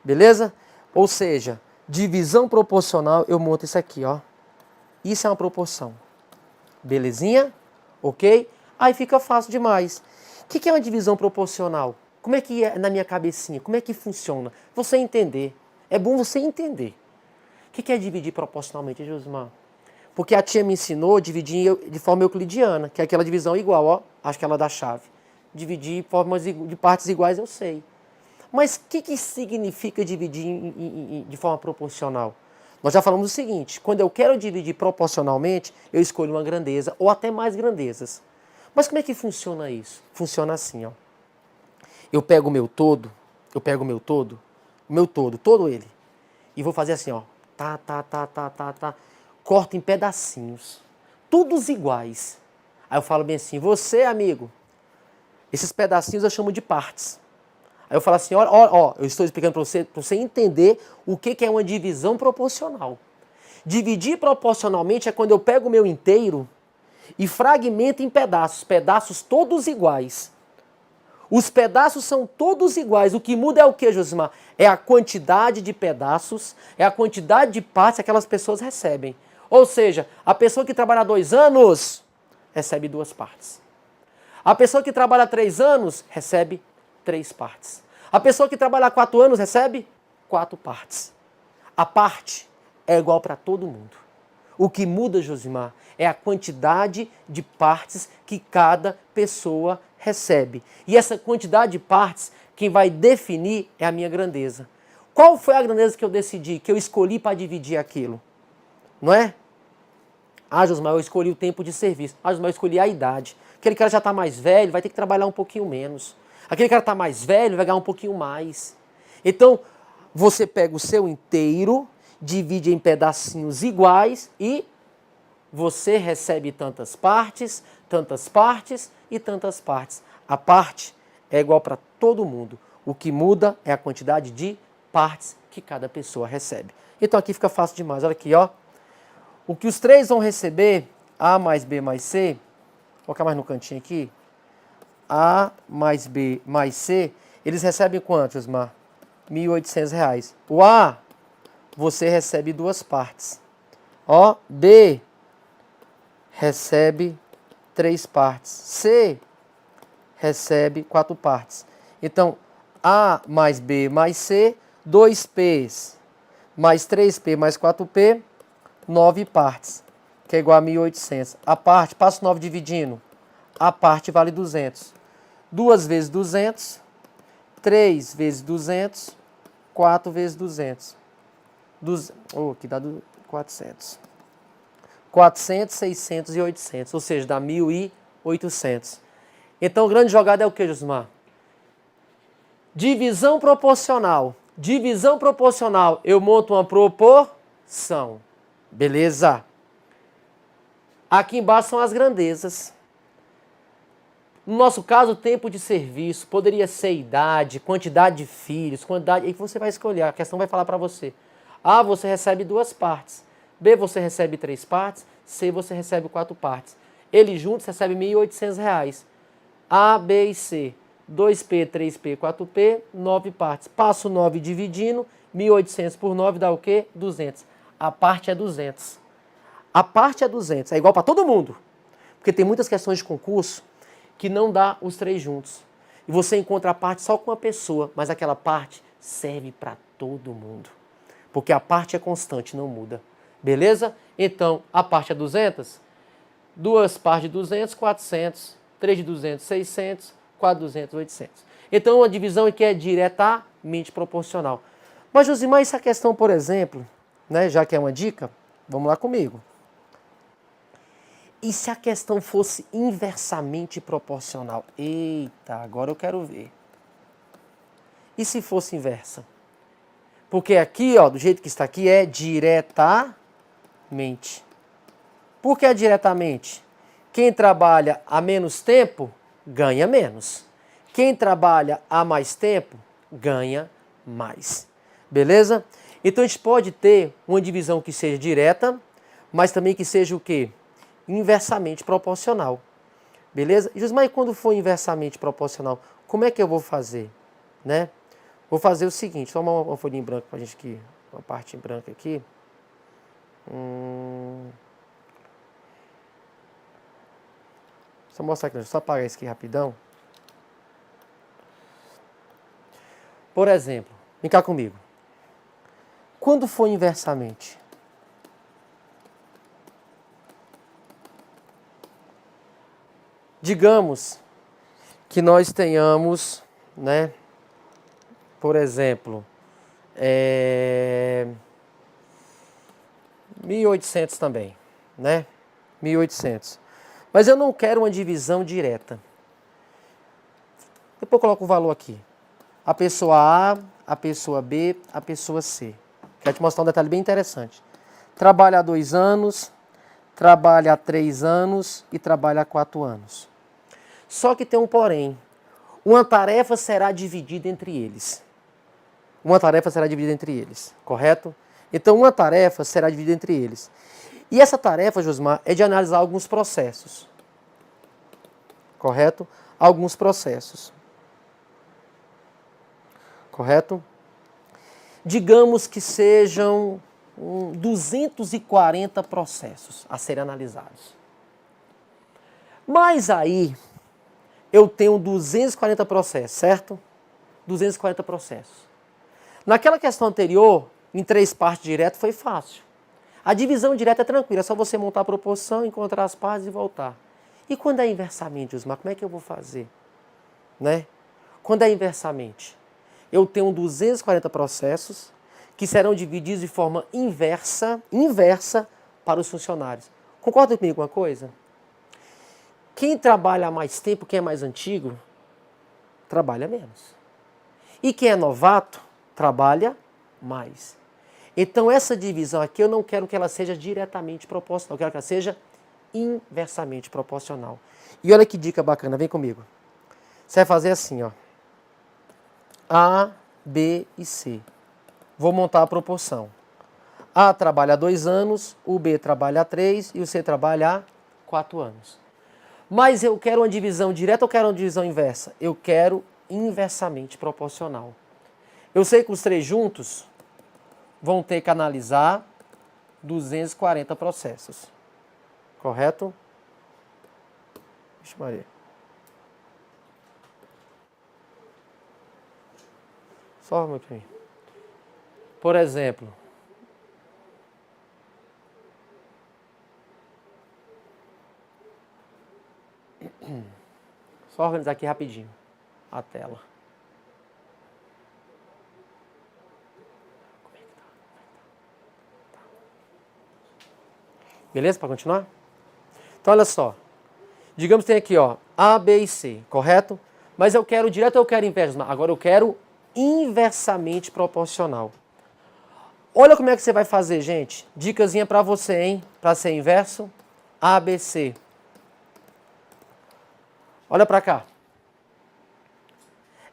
Beleza? Ou seja, divisão proporcional, eu monto isso aqui, ó. Isso é uma proporção. Belezinha? Ok? Aí fica fácil demais. O que é uma divisão proporcional? Como é que é na minha cabecinha? Como é que funciona? Você entender. É bom você entender. O que é dividir proporcionalmente, Josimar? Porque a tia me ensinou a dividir de forma euclidiana, que é aquela divisão igual, ó. Acho que ela dá chave. Dividir de partes iguais eu sei. Mas o que significa dividir de forma proporcional? Nós já falamos o seguinte, quando eu quero dividir proporcionalmente, eu escolho uma grandeza ou até mais grandezas. Mas como é que funciona isso? Funciona assim, ó. Eu pego o meu todo, todo ele, e vou fazer assim, ó. Corto em pedacinhos, todos iguais. Aí eu falo bem assim, você, amigo, esses pedacinhos eu chamo de partes. Aí eu falo assim, ó, eu estou explicando para você entender o que é uma divisão proporcional. Dividir proporcionalmente é quando eu pego o meu inteiro e fragmento em pedaços, pedaços todos iguais. Os pedaços são todos iguais. O que muda é o que, Josimar? É a quantidade de pedaços, é a quantidade de partes que aquelas pessoas recebem. Ou seja, a pessoa que trabalha 2 anos recebe 2 partes. A pessoa que trabalha 3 anos recebe 3 partes. A pessoa que trabalha 4 anos recebe 4 partes. A parte é igual para todo mundo. O que muda, Josimar, é a quantidade de partes que cada pessoa recebe. E essa quantidade de partes, quem vai definir é a minha grandeza. Qual foi a grandeza que eu decidi, que eu escolhi para dividir aquilo? Não é? Ah, Josimar, eu escolhi o tempo de serviço. Ah, Josimar, eu escolhi a idade. Aquele cara já está mais velho, vai ter que trabalhar um pouquinho menos. Aquele cara está mais velho, vai ganhar um pouquinho mais. Então, você pega o seu inteiro, divide em pedacinhos iguais e você recebe tantas partes, e tantas partes. A parte é igual para todo mundo. O que muda é a quantidade de partes que cada pessoa recebe. Então aqui fica fácil demais. Olha aqui, ó. O que os três vão receber, A mais B mais C, vou colocar mais no cantinho aqui. A mais B mais C, eles recebem quanto, Osmar? R$ 1.800. O A, você recebe duas partes. Ó, B recebe 3 partes. C recebe 4 partes. Então, A mais B mais C, 2P's mais 3P mais 4P, 9 partes, que é igual a 1.800. A parte, passo 9 dividindo, a parte vale 200. 2 vezes 200, 3 vezes 200, 4 vezes 200. Aqui dá 400. 400, 600 e 800, ou seja, dá 1.800. Então, a grande jogada é o que, Josimar? Divisão proporcional. Divisão proporcional, eu monto uma proporção. Beleza? Aqui embaixo são as grandezas. No nosso caso, tempo de serviço, poderia ser idade, quantidade de filhos, quantidade... Aí você vai escolher, a questão vai falar para você. A, você recebe 2 partes. B, você recebe 3 partes. C, você recebe 4 partes. Eles juntos recebem R$ 1.800. A, B e C. 2P, 3P, 4P, 9 partes. Passo 9 dividindo, 1.800 por 9 dá o quê? 200. A parte é 200. A parte é 200. É igual para todo mundo. Porque tem muitas questões de concurso que não dá os três juntos. E você encontra a parte só com uma pessoa, mas aquela parte serve para todo mundo. Porque a parte é constante, não muda. Beleza? Então, a parte é 200. 2 partes de 200, 400. 3 de 200, 600. 4 de 200, 800. Então, uma divisão aqui é diretamente proporcional. Mas, Josimar, essa questão, por exemplo, né, já que é uma dica, vamos lá comigo. E se a questão fosse inversamente proporcional? Eita, agora eu quero ver. E se fosse inversa? Porque aqui, ó, do jeito que está aqui, é diretamente. Por que é diretamente? Quem trabalha há menos tempo, ganha menos. Quem trabalha há mais tempo, ganha mais. Beleza? Então a gente pode ter uma divisão que seja direta, mas também que seja o quê? Inversamente proporcional. Beleza? E mas quando for inversamente proporcional, como é que eu vou fazer? Né? Vou fazer o seguinte, toma uma folhinha em branco para a gente aqui, uma parte em branco aqui. Só mostrar aqui, só apagar isso aqui rapidão. Por exemplo, vem cá comigo. Quando for inversamente, digamos que nós tenhamos, né, por exemplo, 1.800 também, né? 1.800. Mas eu não quero uma divisão direta. Depois eu coloco o valor aqui. A pessoa A, a pessoa B, a pessoa C. Quero te mostrar um detalhe bem interessante. Trabalha há 2 anos, trabalha há 3 anos e trabalha há 4 anos. Só que tem um porém. Uma tarefa será dividida entre eles. Uma tarefa será dividida entre eles, correto? Então, uma tarefa será dividida entre eles. E essa tarefa, Josmar, é de analisar alguns processos. Correto? Alguns processos. Correto? Digamos que sejam 240 processos a serem analisados. Mas aí, eu tenho 240 processos, certo? 240 processos. Naquela questão anterior, em 3 partes direto, foi fácil. A divisão direta é tranquila, é só você montar a proporção, encontrar as partes e voltar. E quando é inversamente, Osmar, como é que eu vou fazer? Né? Quando é inversamente, eu tenho 240 processos que serão divididos de forma inversa para os funcionários. Concorda comigo com uma coisa? Quem trabalha há mais tempo, quem é mais antigo, trabalha menos. E quem é novato, trabalha mais. Então essa divisão aqui eu não quero que ela seja diretamente proporcional, eu quero que ela seja inversamente proporcional. E olha que dica bacana, vem comigo. Você vai fazer assim, ó. A, B e C. Vou montar a proporção. A trabalha 2 anos, o B trabalha 3 e o C trabalha 4 anos. Mas eu quero uma divisão direta ou quero uma divisão inversa? Eu quero inversamente proporcional. Eu sei que os três juntos vão ter que analisar 240 processos. Correto? Vixe Maria. Só um pouquinho. Por exemplo, só organizar aqui rapidinho a tela. Beleza? Para continuar? Então, olha só. Digamos que tem aqui, ó, A, B e C, correto? Mas eu quero direto ou eu quero inverso? Agora eu quero inversamente proporcional. Olha como é que você vai fazer, gente. Dicasinha para você, hein? Para ser inverso, A, B, C. Olha para cá.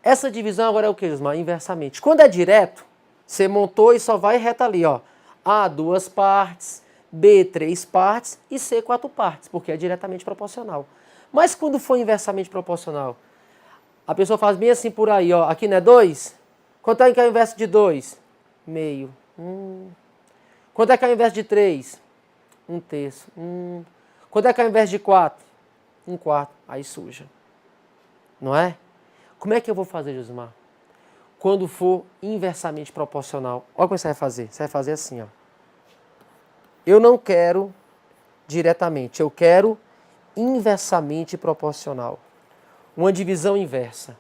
Essa divisão agora é o que, Josmar? Inversamente. Quando é direto, você montou e só vai reta ali, ó. A, 2 partes, B, 3 partes e C, 4 partes, porque é diretamente proporcional. Mas quando for inversamente proporcional, a pessoa faz bem assim por aí, ó. Aqui não é 2? Quanto é que é o inverso de 2? Meio. Quanto é que é o inverso de 3? 1/3. Quanto é que é o inverso de 4? 1/4. Aí suja. Não é? Como é que eu vou fazer, Josimar? Quando for inversamente proporcional. Olha como você vai fazer. Você vai fazer assim, ó. Eu não quero diretamente, eu quero inversamente proporcional. Uma divisão inversa.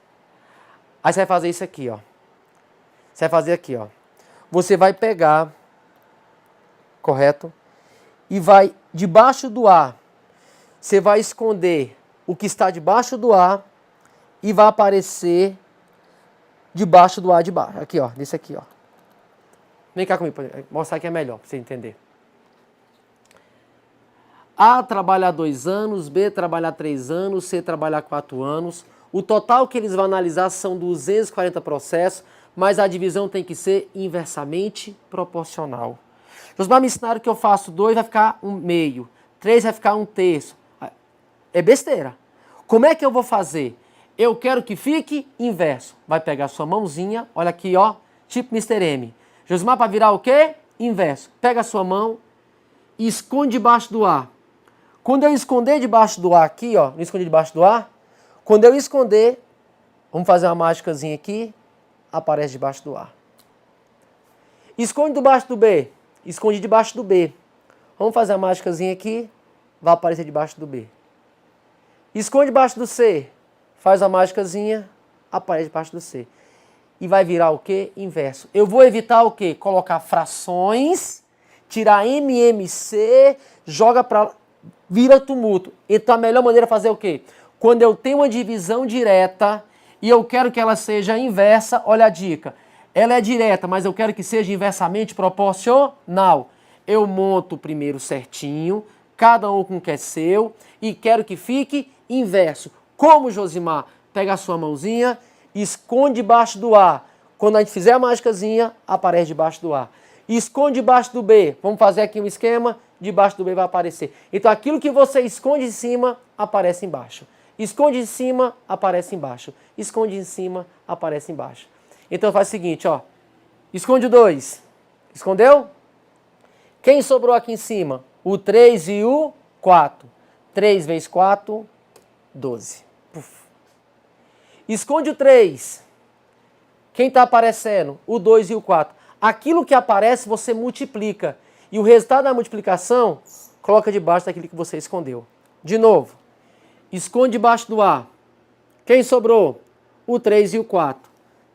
Aí você vai fazer isso aqui, ó. Você vai fazer aqui, ó. Você vai pegar, correto? E vai debaixo do A. Você vai esconder o que está debaixo do A e vai aparecer debaixo do A de baixo. Aqui, ó. Nesse aqui, ó. Vem cá comigo, para mostrar que é melhor, para você entender. A trabalhar 2 anos, B trabalhar 3 anos, C trabalhar 4 anos. O total que eles vão analisar são 240 processos, mas a divisão tem que ser inversamente proporcional. Os me ensinaram que eu faço 2, vai ficar 1/2. 3 vai ficar 1/3. É besteira. Como é que eu vou fazer? Eu quero que fique inverso. Vai pegar sua mãozinha, olha aqui, ó, tipo Mr. M. Josimar, para virar o quê? Inverso. Pega a sua mão e esconde debaixo do A. Quando eu esconder debaixo do A aqui, ó, não escondi debaixo do A, quando eu esconder, vamos fazer uma mágicazinha aqui, aparece debaixo do A. Esconde debaixo do B, esconde debaixo do B. Vamos fazer uma mágicazinha aqui, vai aparecer debaixo do B. Esconde debaixo do C, faz a mágicazinha, aparece debaixo do C. E vai virar o quê? Inverso. Eu vou evitar o quê? Colocar frações, tirar MMC, joga para... vira tumulto. Então a melhor maneira é fazer o quê? Quando eu tenho uma divisão direta e eu quero que ela seja inversa, olha a dica. Ela é direta, mas eu quero que seja inversamente proporcional. Eu monto primeiro certinho, cada um com o que é seu, e quero que fique inverso. Como, Josimar? Pega a sua mãozinha, esconde debaixo do A. Quando a gente fizer a mágicazinha, aparece debaixo do A. Esconde debaixo do B. Vamos fazer aqui um esquema. Debaixo do B vai aparecer. Então aquilo que você esconde em cima, aparece embaixo. Esconde em cima, aparece embaixo. Esconde em cima, aparece embaixo. Então faz o seguinte, ó. Esconde o 2. Escondeu? Quem sobrou aqui em cima? O 3 e o 4. 3 vezes 4, 12. Puf. Esconde o 3. Quem está aparecendo? O 2 e o 4. Aquilo que aparece, você multiplica. E o resultado da multiplicação, coloca debaixo daquilo que você escondeu. De novo, esconde debaixo do A. Quem sobrou? O 3 e o 4.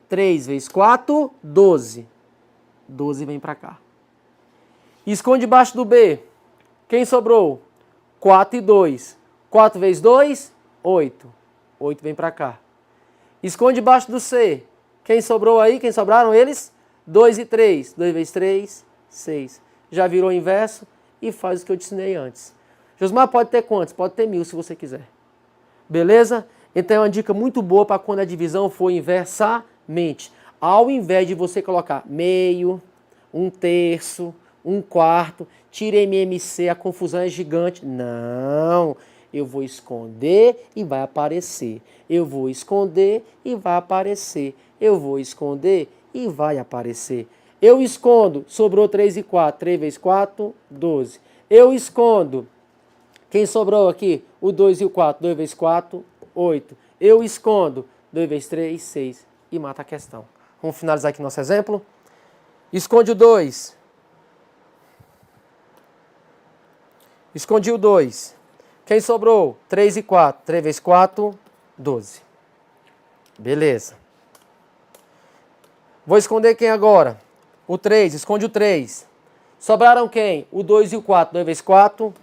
3 vezes 4, 12. 12 vem para cá. Esconde debaixo do B. Quem sobrou? 4 e 2. 4 vezes 2, 8. 8 vem para cá. Esconde debaixo do C. Quem sobrou aí? Quem sobraram eles? 2 e 3. 2 vezes 3, 6. Já virou inverso e faz o que eu te ensinei antes. Josmar, pode ter quantos? Pode ter 1000 se você quiser. Beleza? Então é uma dica muito boa para quando a divisão for inversamente. Ao invés de você colocar meio, 1/3, 1/4, tira MMC, a confusão é gigante. Não, eu vou esconder e vai aparecer. Eu vou esconder e vai aparecer. Eu vou esconder e vai aparecer. Eu escondo, sobrou 3 e 4. 3 vezes 4, 12. Eu escondo, quem sobrou aqui? O 2 e o 4. 2 vezes 4, 8. Eu escondo, 2 vezes 3, 6. E mata a questão. Vamos finalizar aqui nosso exemplo. Esconde o 2. Escondi o 2. Quem sobrou? 3 e 4. 3 vezes 4, 12. Beleza. Vou esconder quem agora? O 3. Esconde o 3. Sobraram quem? O 2 e o 4. 2 vezes 4,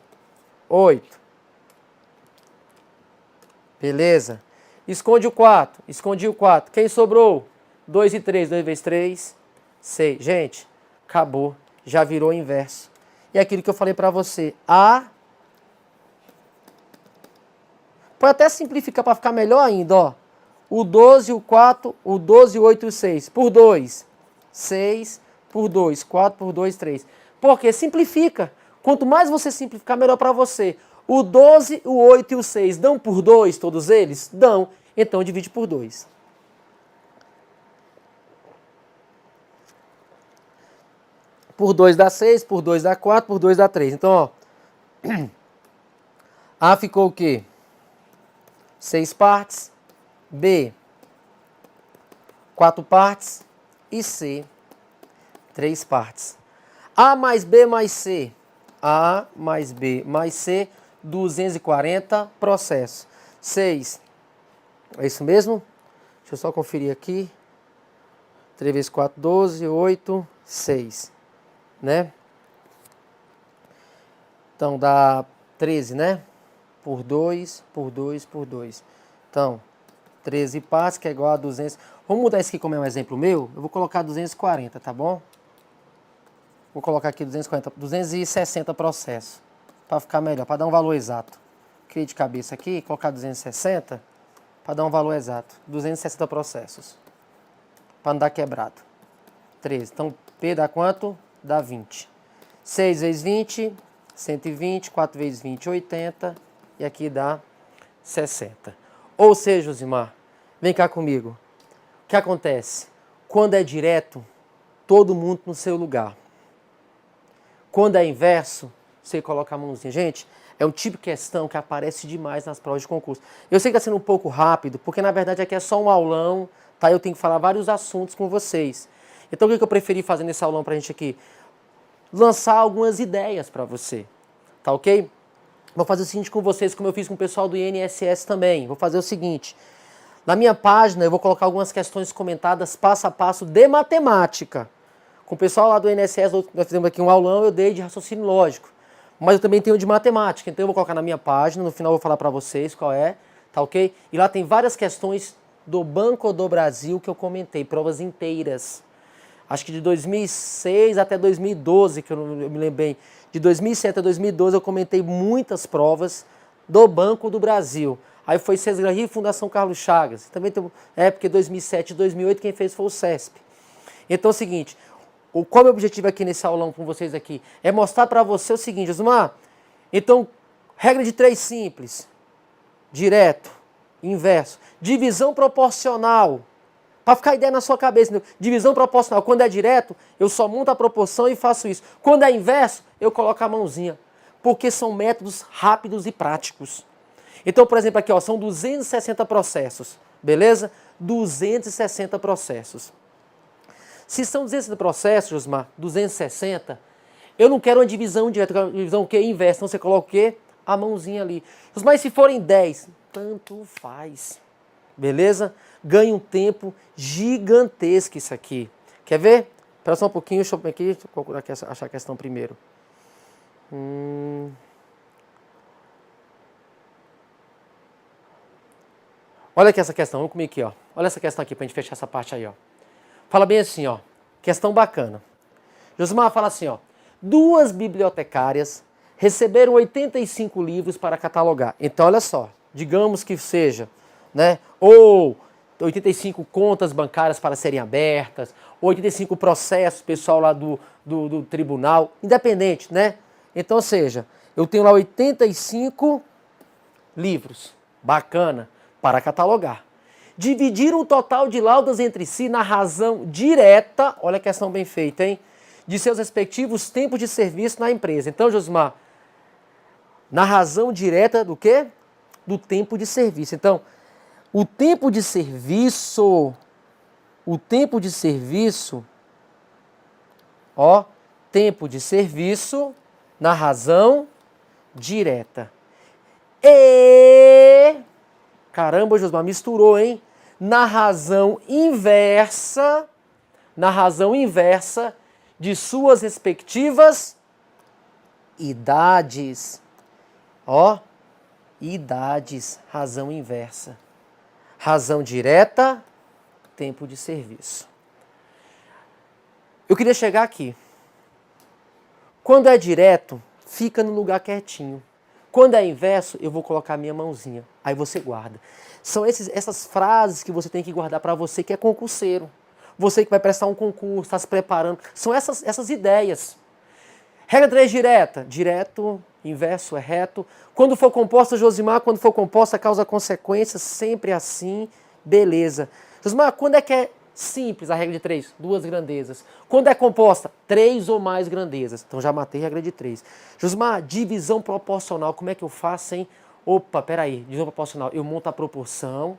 8. Beleza. Esconde o 4. Escondi o 4. Quem sobrou? 2 e 3. 2 vezes 3, 6. Gente, acabou. Já virou inverso. E é aquilo que eu falei para você. Pode até simplificar para ficar melhor ainda, ó. O 12, o 4, o 12, o 8 e o 6. Por 2, 6. Por 2, 4 por 2, 3. Porque simplifica. Quanto mais você simplificar, melhor para você. O 12, o 8 e o 6 dão por 2 todos eles? Dão. Então divide por 2. Por 2 dá 6, por 2 dá 4, por 2 dá 3. Então, ó. A ficou o quê? 6 partes. B, 4 partes. E C, 3 partes. A mais B mais C. A mais B mais C, 240 processo. 6. É isso mesmo? Deixa eu só conferir aqui. 3 vezes 4, 12, 8, 6. Né? Então dá 13, né? Por 2, por 2, por 2. Então, 13 partes, que é igual a 200. Vamos mudar isso aqui como é um exemplo meu? Eu vou colocar 240, tá bom? Vou colocar aqui 240, 260 processos. Para ficar melhor, para dar um valor exato. Criei de cabeça aqui, colocar 260, para dar um valor exato. 260 processos. Para não dar quebrado. 13. Então, P dá quanto? Dá 20. 6 vezes 20, 120. 4 vezes 20, 80. E aqui dá 60. Ou seja, Josimar, vem cá comigo. O que acontece? Quando é direto, todo mundo no seu lugar. Quando é inverso, você coloca a mãozinha. Gente, é um tipo de questão que aparece demais nas provas de concurso. Eu sei que está sendo um pouco rápido, porque na verdade aqui é só um aulão, tá? Eu tenho que falar vários assuntos com vocês. Então o que eu preferi fazer nesse aulão pra gente aqui? Lançar algumas ideias para você, tá ok? Vou fazer o seguinte com vocês, como eu fiz com o pessoal do INSS também. Vou fazer o seguinte. Na minha página eu vou colocar algumas questões comentadas passo a passo de matemática. Com o pessoal lá do INSS, nós fizemos aqui um aulão, eu dei de raciocínio lógico. Mas eu também tenho de matemática, então eu vou colocar na minha página, no final eu vou falar para vocês qual é, tá ok? E lá tem várias questões do Banco do Brasil que eu comentei, provas inteiras. Acho que de 2006 até 2012, que eu me lembro bem. De 2007 a 2012 eu comentei muitas provas do Banco do Brasil. Aí foi Cesar Rio e Fundação Carlos Chagas. Também tem, porque 2007 e 2008 quem fez foi o CESP. Então é o seguinte, qual é o meu objetivo aqui nesse aulão com vocês aqui? É mostrar para você o seguinte, Josmar, então, regra de 3 simples, direto, inverso, divisão proporcional, para ficar a ideia na sua cabeça, entendeu? Divisão proporcional, quando é direto, eu só monto a proporção e faço isso. Quando é inverso, eu coloco a mãozinha, porque são métodos rápidos e práticos. Então, por exemplo, aqui ó, são 260 processos, beleza? 260 processos. Se são 260 processos, Josmar, 260, eu não quero uma divisão direta, eu quero uma divisão o quê? Inversa. Então você coloca o quê? A mãozinha ali. Mas se forem 10, tanto faz. Beleza? Ganha um tempo gigantesco isso aqui. Quer ver? Espera só um pouquinho, deixa eu procurar aqui, achar a questão primeiro. Olha aqui essa questão, vamos comigo aqui, ó. Olha essa questão aqui pra gente fechar essa parte aí, ó. Fala bem assim, ó. Questão bacana. Josimar fala assim, ó. 2 bibliotecárias receberam 85 livros para catalogar. Então, olha só, digamos que seja, né, ou 85 contas bancárias para serem abertas, 85 processos, pessoal lá do tribunal, independente, né? Então, ou seja, eu tenho lá 85 livros, bacana, para catalogar. Dividiram o total de laudas entre si na razão direta, olha a questão bem feita, hein? De seus respectivos tempos de serviço na empresa. Então, Josimar, na razão direta do quê? Do tempo de serviço. Então, o tempo de serviço, ó, tempo de serviço na razão direta. E, caramba, Josimar, misturou, hein? Na razão inversa de suas respectivas idades. Ó, idades, razão inversa. Razão direta, tempo de serviço. Eu queria chegar aqui. Quando é direto, fica no lugar quietinho. Quando é inverso, eu vou colocar a minha mãozinha. Aí você guarda. São essas frases que você tem que guardar para você que é concurseiro. Você que vai prestar um concurso, está se preparando. São essas ideias. Regra 3, direta. Direto, inverso é reto. Quando for composta, Josimar, quando for composta, causa consequências, sempre assim, beleza. Josimar, quando é que é simples a regra de 3? 2 grandezas. Quando é composta, 3 ou mais grandezas. Então já matei a regra de 3. Josimar, divisão proporcional, como é que eu faço, hein? Opa, peraí, divisão proporcional. Eu monto a proporção,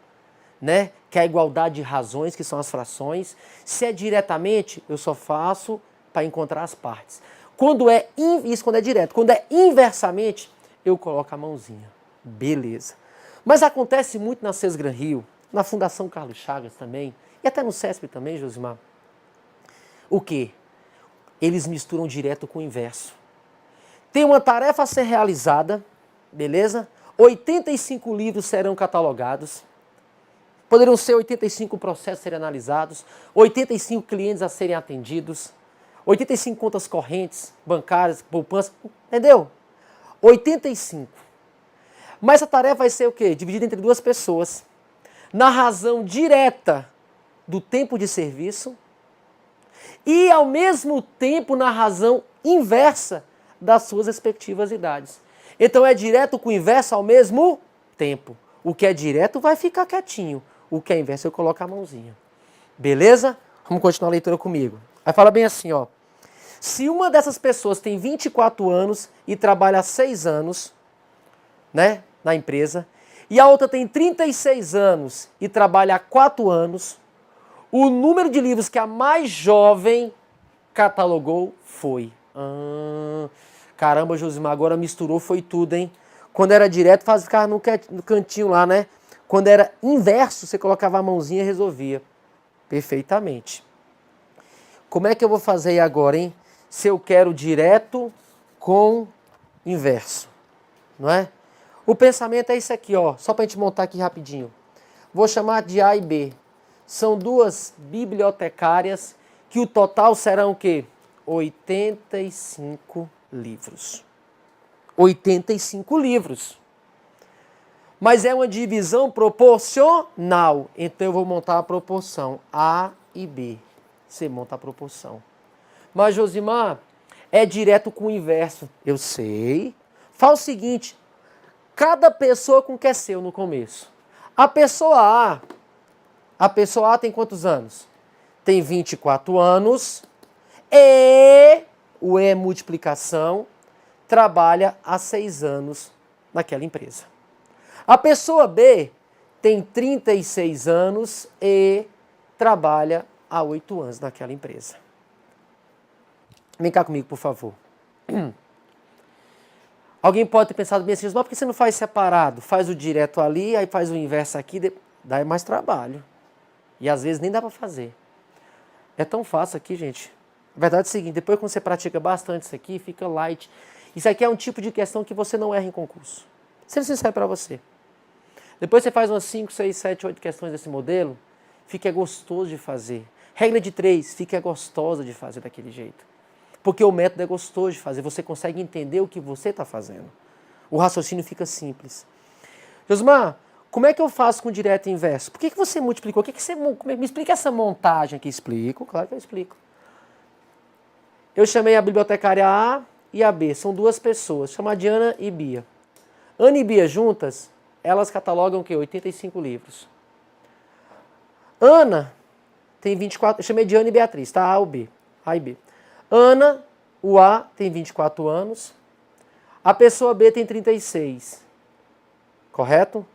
né? Que é a igualdade de razões, que são as frações. Se é diretamente, eu só faço para encontrar as partes. Isso quando é direto. Quando é inversamente, eu coloco a mãozinha. Beleza. Mas acontece muito na Cesgran Rio, na Fundação Carlos Chagas também, e até no CESP também, Josimar. O quê? Eles misturam direto com o inverso. Tem uma tarefa a ser realizada, beleza? 85 livros serão catalogados. Poderiam ser 85 processos a serem analisados, 85 clientes a serem atendidos, 85 contas correntes, bancárias, poupança, entendeu? 85. Mas a tarefa vai ser o quê? Dividida entre 2 pessoas. Na razão direta do tempo de serviço e, ao mesmo tempo, na razão inversa das suas respectivas idades. Então, é direto com o inverso ao mesmo tempo. O que é direto vai ficar quietinho. O que é inverso, eu coloco a mãozinha. Beleza? Vamos continuar a leitura comigo. Aí fala bem assim, ó. Se uma dessas pessoas tem 24 anos e trabalha há 6 anos, né, na empresa, e a outra tem 36 anos e trabalha há 4 anos, o número de livros que a mais jovem catalogou foi... caramba, Josimar, agora misturou, foi tudo, hein? Quando era direto, ficava no cantinho lá, né? Quando era inverso, você colocava a mãozinha e resolvia. Perfeitamente. Como é que eu vou fazer agora, hein? Se eu quero direto com inverso, não é? O pensamento é isso aqui, ó. Só para a gente montar aqui rapidinho. Vou chamar de A e B. São 2 bibliotecárias que o total serão o quê? 85 livros. 85 livros. Mas é uma divisão proporcional. Então eu vou montar a proporção A e B. Você monta a proporção. Mas, Josimar, é direto com o inverso. Eu sei. Faz o seguinte. Cada pessoa com o que é seu no começo. A pessoa A tem quantos anos? Tem 24 anos. E, o E é multiplicação, trabalha há 6 anos naquela empresa. A pessoa B tem 36 anos e trabalha há 8 anos naquela empresa. Vem cá comigo, por favor. Alguém pode ter pensado bem assim, mas por que você não faz separado? Faz o direto ali, aí faz o inverso aqui, dá mais trabalho. E às vezes nem dá para fazer. É tão fácil aqui, gente. A verdade é o seguinte, depois que você pratica bastante isso aqui, fica light. Isso aqui é um tipo de questão que você não erra em concurso. Sendo sincero para você. Depois você faz umas 5, 6, 7, 8 questões desse modelo, fica gostoso de fazer. Regra de 3, fica gostosa de fazer daquele jeito. Porque o método é gostoso de fazer, você consegue entender o que você está fazendo. O raciocínio fica simples. Josmar, como é que eu faço com direto e inverso? Por que você multiplicou? Me explica essa montagem aqui. Explico, claro que eu explico. Eu chamei a bibliotecária A e a B, são duas pessoas, chama de Ana e Bia. Ana e Bia juntas, elas catalogam o quê? 85 livros. Ana tem 24, eu chamei de Ana e Beatriz, tá? A ou B, A e B. Ana, o A, tem 24 anos, a pessoa B tem 36, correto?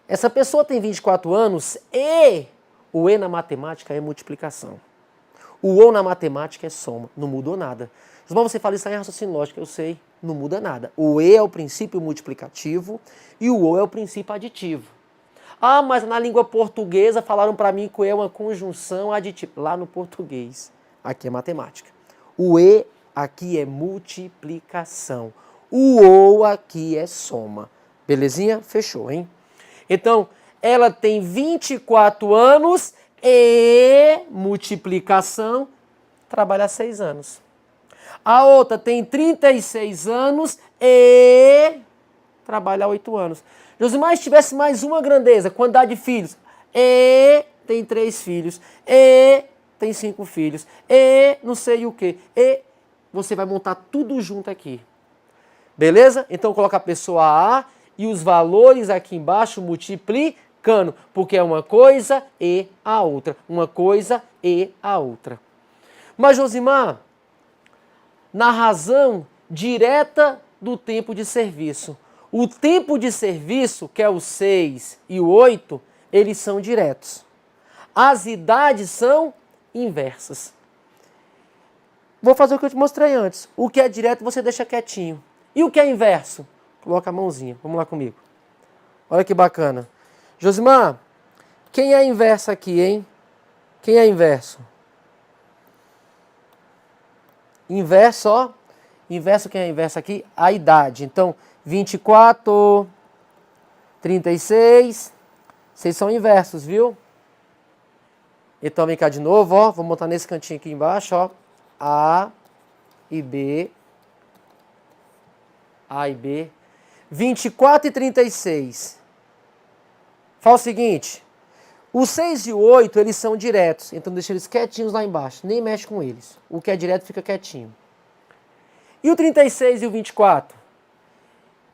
Essa pessoa tem 24 anos e o E na matemática é multiplicação. O OU na matemática é soma, não mudou nada. Mas você fala isso aí em raciocínio lógico, eu sei, não muda nada. O E é o princípio multiplicativo e o OU é o princípio aditivo. Ah, mas na língua portuguesa falaram para mim que o E é uma conjunção aditiva. Lá no português, aqui é matemática. O E aqui é multiplicação. O OU aqui é soma. Belezinha? Fechou, hein? Então, ela tem 24 anos e multiplicação, trabalha 6 anos. A outra tem 36 anos e trabalha 8 anos. Josimar, se tivesse mais uma grandeza, quantidade de filhos, e tem 3 filhos, e tem 5 filhos, e não sei o que, e você vai montar tudo junto aqui. Beleza? Então coloca a pessoa A e os valores aqui embaixo multiplicando, porque é uma coisa e a outra. Uma coisa e a outra. Mas, Josimar, na razão direta do tempo de serviço. O tempo de serviço, que é o 6 e o 8, eles são diretos. As idades são inversas. Vou fazer o que eu te mostrei antes. O que é direto você deixa quietinho. E o que é inverso? Coloca a mãozinha. Vamos lá comigo. Olha que bacana. Josimar, quem é inverso aqui, hein? Quem é inverso? Inverso, ó. Inverso, quem é inverso aqui? A idade. Então, 24, 36. Vocês são inversos, viu? Então, vem cá de novo, ó. Vou montar nesse cantinho aqui embaixo, ó. A e B. A e B. 24 e 36. Fala o seguinte. O 6 e o 8, eles são diretos. Então, deixa eles quietinhos lá embaixo. Nem mexe com eles. O que é direto fica quietinho. E o 36 e o 24?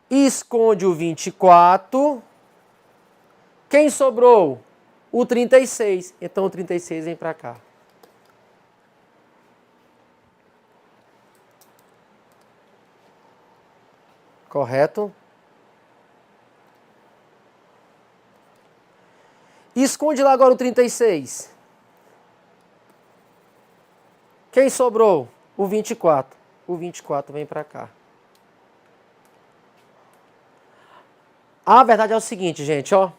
Esconde o 24. Quem sobrou? O 36. Então, o 36 vem para cá. Correto? Esconde lá agora o 36. Quem sobrou? O 24. O 24 vem para cá. A verdade é o seguinte, gente, ó.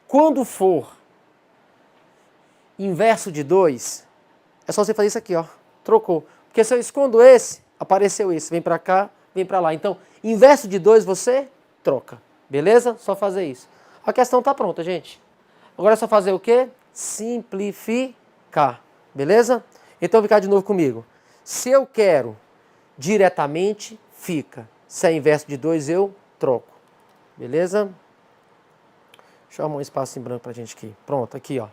Quando for inverso de 2, é só você fazer isso aqui, ó. Trocou. Porque se eu escondo esse, apareceu esse. Vem para cá, vem para lá. Então, inverso de 2 você troca. Beleza? Só fazer isso. A questão tá pronta, gente. Agora é só fazer o quê? Simplificar. Beleza? Então, ficar de novo comigo. Se eu quero diretamente, fica. Se é inverso de 2, eu troco. Beleza? Deixa eu arrumar um espaço em branco pra gente aqui. Pronto, aqui, ó.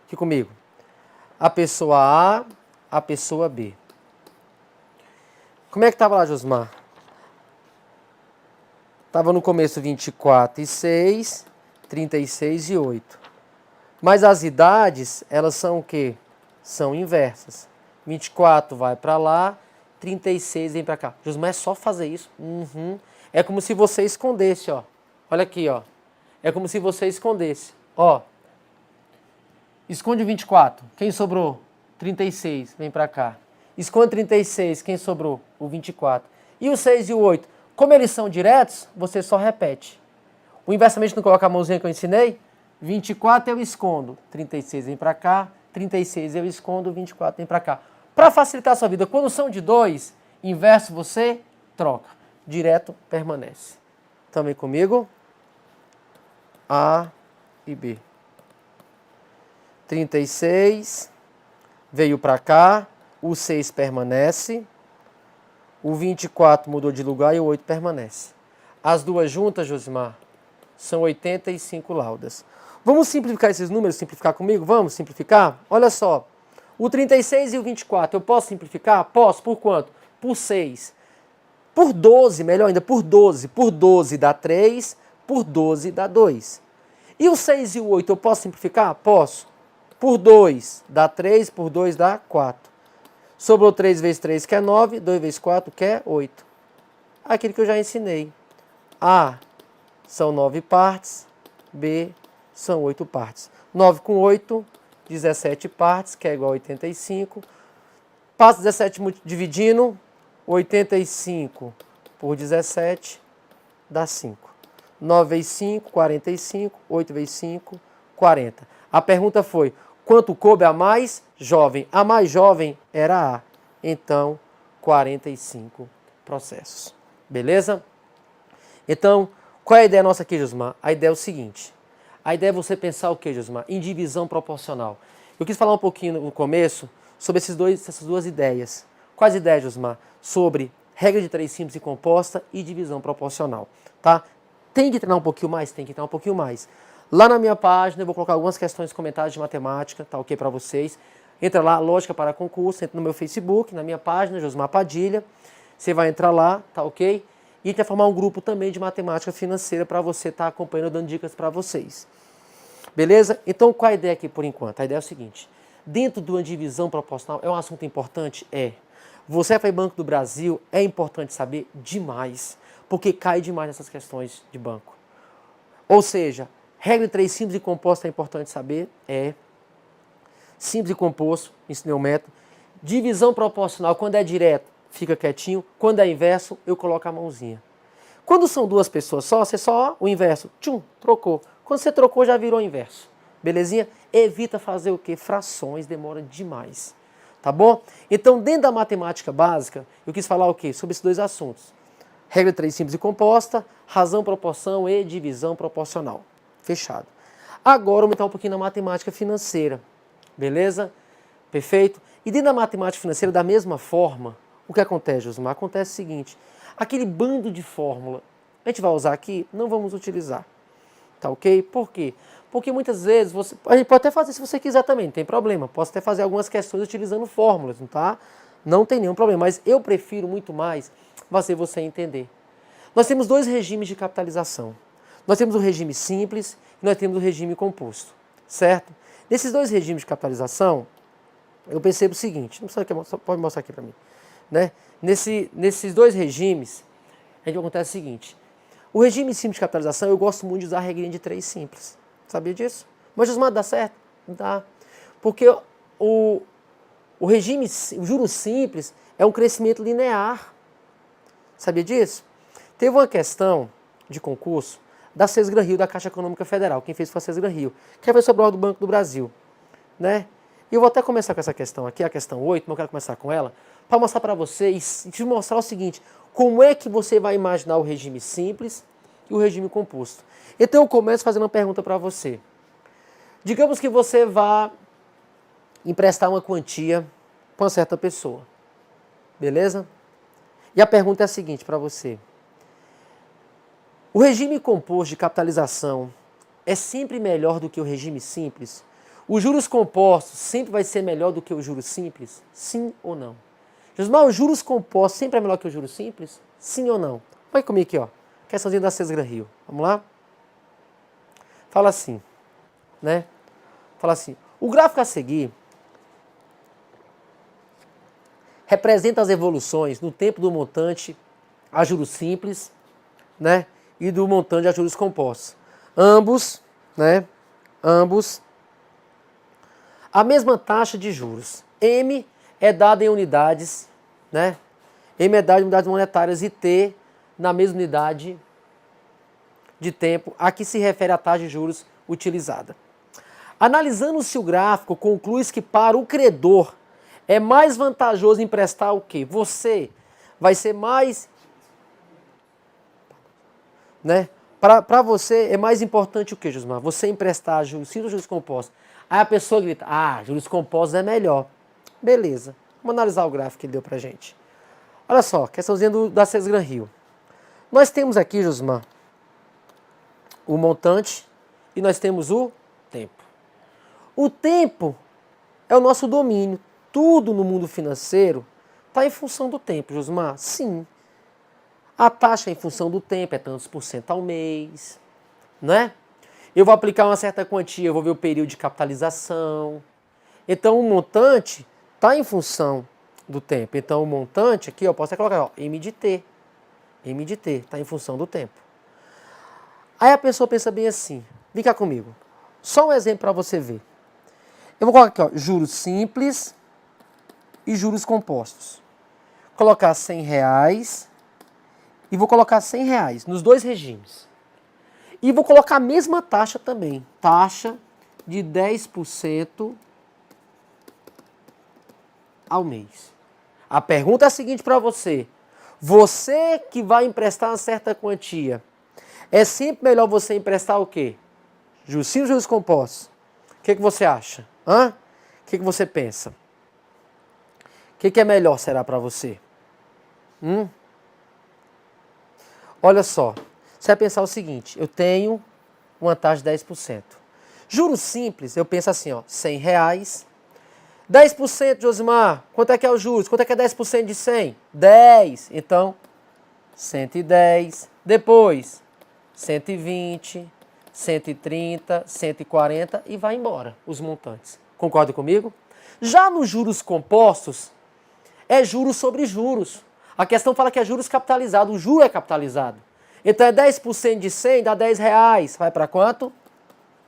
Aqui comigo. A pessoa A, a pessoa B. Como é que estava lá, Josmar? Estava no começo 24 e 6, 36 e 8. Mas as idades, elas são o quê? São inversas. 24 vai para lá, 36 vem para cá. Josmar, é só fazer isso? Uhum. É como se você escondesse, ó. Olha aqui, ó. É como se você escondesse. Ó. Esconde o 24. Quem sobrou? 36. Vem para cá. Esconde 36. Quem sobrou? O 24. E o 6 e o 8? Como eles são diretos, você só repete. O inversamente não coloca a mãozinha que eu ensinei? 24 eu escondo. 36 vem para cá. 36 eu escondo. 24 vem para cá. Para facilitar a sua vida, quando são de 2, inverso você troca. Direto permanece. Também comigo. A e B. 36 veio para cá. o 6 permanece, o 24 mudou de lugar e o 8 permanece. As duas juntas, Josimar, são 85 laudas. Vamos simplificar esses números, simplificar comigo? Vamos simplificar? Olha só, o 36 e o 24, eu posso simplificar? Posso, por quanto? Por 6. Por 12, melhor ainda, por 12. Por 12 dá 3, por 12 dá 2. E o 6 e o 8, eu posso simplificar? Posso. Por 2 dá 3, por 2 dá 4. Sobrou 3 vezes 3, que é 9, 2 vezes 4, que é 8. Aquilo que eu já ensinei. A são 9 partes, B são 8 partes. 9 com 8, 17 partes, que é igual a 85. Passa 17 dividindo, 85 por 17 dá 5. 9 vezes 5, 45. 8 vezes 5, 40. A pergunta foi, quanto coube a mais jovem? A mais jovem era A. Então, 45 processos. Beleza? Então, qual é a ideia nossa aqui, Josmar? A ideia é o seguinte. A ideia é você pensar o quê, Josmar? Em divisão proporcional. Eu quis falar um pouquinho no começo sobre essas duas ideias. Quais ideias, Josmar? Sobre regra de 3 simples e composta e divisão proporcional. Tá? Tem que treinar um pouquinho mais? Tem que treinar um pouquinho mais. Lá na minha página eu vou colocar algumas questões comentadas de matemática, tá ok para vocês. Entra lá, Lógica para Concurso, entra no meu Facebook, na minha página, Josmar Padilha. Você vai entrar lá, tá ok? E a gente vai formar um grupo também de matemática financeira para você estar acompanhando, dando dicas para vocês. Beleza? Então, qual a ideia aqui por enquanto? A ideia é o seguinte. Dentro de uma divisão proporcional, é um assunto importante? É. Você foi Banco do Brasil, é importante saber demais, porque cai demais nessas questões de banco. Ou seja, regra de 3 simples e composto é importante saber? É. Simples e composto, ensinei o método. Divisão proporcional, quando é direto, fica quietinho. Quando é inverso, eu coloco a mãozinha. Quando são duas pessoas só, você só o inverso. Tchum, trocou. Quando você trocou, já virou inverso. Belezinha? Evita fazer o quê? Frações, demora demais. Tá bom? Então, dentro da matemática básica, eu quis falar o quê? Sobre esses dois assuntos. Regra 3 simples e composta, razão, proporção e divisão proporcional. Fechado. Agora, vamos entrar um pouquinho na matemática financeira. Beleza? Perfeito? E dentro da matemática financeira, da mesma forma, o que acontece, Josmar? Acontece o seguinte, aquele bando de fórmula, a gente vai usar aqui? Não vamos utilizar. Tá ok? Por quê? Porque muitas vezes, a gente pode até fazer se você quiser também, não tem problema. Posso até fazer algumas questões utilizando fórmulas, não tá? Não tem nenhum problema, mas eu prefiro muito mais fazer você entender. Nós temos dois regimes de capitalização. Nós temos o regime simples e nós temos o regime composto, certo? Nesses dois regimes de capitalização, eu percebo o seguinte, não sei o que pode mostrar aqui para mim, né? Nesses dois regimes, a gente acontece o seguinte, o regime simples de capitalização, eu gosto muito de usar a regrinha de 3 simples, sabia disso? Mas, Josmar, dá certo? Não dá. Porque o juros simples é um crescimento linear, sabia disso? Teve uma questão de concurso da Cesgran Rio, da Caixa Econômica Federal. Quem fez foi a Cesgran Rio, que foi sobre o do Banco do Brasil, né? E eu vou até começar com essa questão aqui, a questão 8, mas eu quero começar com ela, para mostrar para vocês e te mostrar o seguinte, como é que você vai imaginar o regime simples e o regime composto. Então eu começo fazendo uma pergunta para você. Digamos que você vá emprestar uma quantia para uma certa pessoa, beleza? E a pergunta é a seguinte para você. O regime composto de capitalização é sempre melhor do que o regime simples? Os juros compostos sempre vai ser melhor do que os juros simples? Sim ou não? Josmar, os juros compostos sempre é melhor que os juros simples? Sim ou não? Vai comigo aqui, ó. Questãozinha da Cesgran Rio. Vamos lá? Fala assim, né? Fala assim. O gráfico a seguir representa as evoluções no tempo do montante a juros simples, né? E do montante a juros compostos. Ambos, né? Ambos a mesma taxa de juros. M é dada em unidades, né? M é dada em unidades monetárias e T na mesma unidade de tempo a que se refere a taxa de juros utilizada. Analisando-se o gráfico, conclui-se que para o credor é mais vantajoso emprestar o quê? Você vai ser mais, né? Para você é mais importante o quê, Josmar? Você emprestar juros simples ou juros compostos? Aí a pessoa grita, juros compostos é melhor. Beleza. Vamos analisar o gráfico que ele deu pra gente. Olha só, questãozinha da César Gran Rio. Nós temos aqui, Josmar, o montante e nós temos o tempo. O tempo é o nosso domínio. Tudo no mundo financeiro está em função do tempo, Josmar. Sim. A taxa é em função do tempo, é tantos por cento ao mês, né? Eu vou aplicar uma certa quantia, eu vou ver o período de capitalização. Então o montante está em função do tempo. Então o montante aqui, eu posso até colocar, ó, M de T. M de T, está em função do tempo. Aí a pessoa pensa bem assim, vem cá comigo. Só um exemplo para você ver. Eu vou colocar aqui, ó, juros simples e juros compostos. Colocar R$100 e vou colocar R$100 nos dois regimes. E vou colocar a mesma taxa também, taxa de 10% ao mês. A pergunta é a seguinte para você. Você que vai emprestar uma certa quantia, é sempre melhor você emprestar o quê? Juros simples ou juros compostos? O que você acha? O que você pensa? O que é melhor será para você? Olha só, você vai pensar o seguinte, eu tenho uma taxa de 10%. Juros simples, eu penso assim, ó, R$100. 10%, Josimar, quanto é que é os juros? Quanto é que é 10% de 100? 10. Então, 110. Depois, 120, 130, 140 e vai embora os montantes. Concorda comigo? Já nos juros compostos, é juros sobre juros. A questão fala que é juros capitalizados, o juro é capitalizado. Então é 10% de 100, dá R$10. Vai para quanto?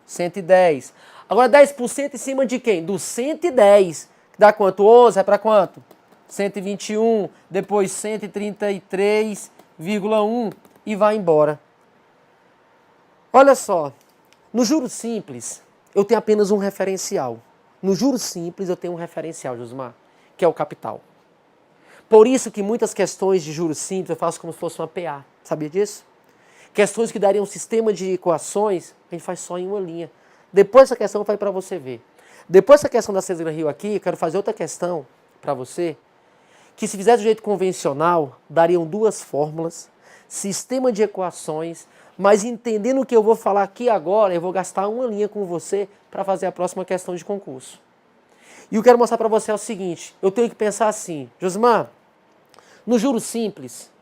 110. Agora 10% em cima de quem? Do 110. Dá quanto? 11, vai para quanto? 121, depois 133,1 e vai embora. Olha só, no juros simples, eu tenho apenas um referencial. No juros simples, eu tenho um referencial, Josmar, que é o capital. Por isso que muitas questões de juros simples eu faço como se fosse uma PA. Sabia disso? Questões que dariam um sistema de equações, a gente faz só em uma linha. Depois essa questão vai para você ver. Depois dessa questão da César Gran Rio aqui, eu quero fazer outra questão para você, que se fizer do jeito convencional, dariam duas fórmulas, sistema de equações, mas entendendo o que eu vou falar aqui agora, eu vou gastar uma linha com você para fazer a próxima questão de concurso. E eu quero mostrar para você é o seguinte, eu tenho que pensar assim, Josimar, no juros simples,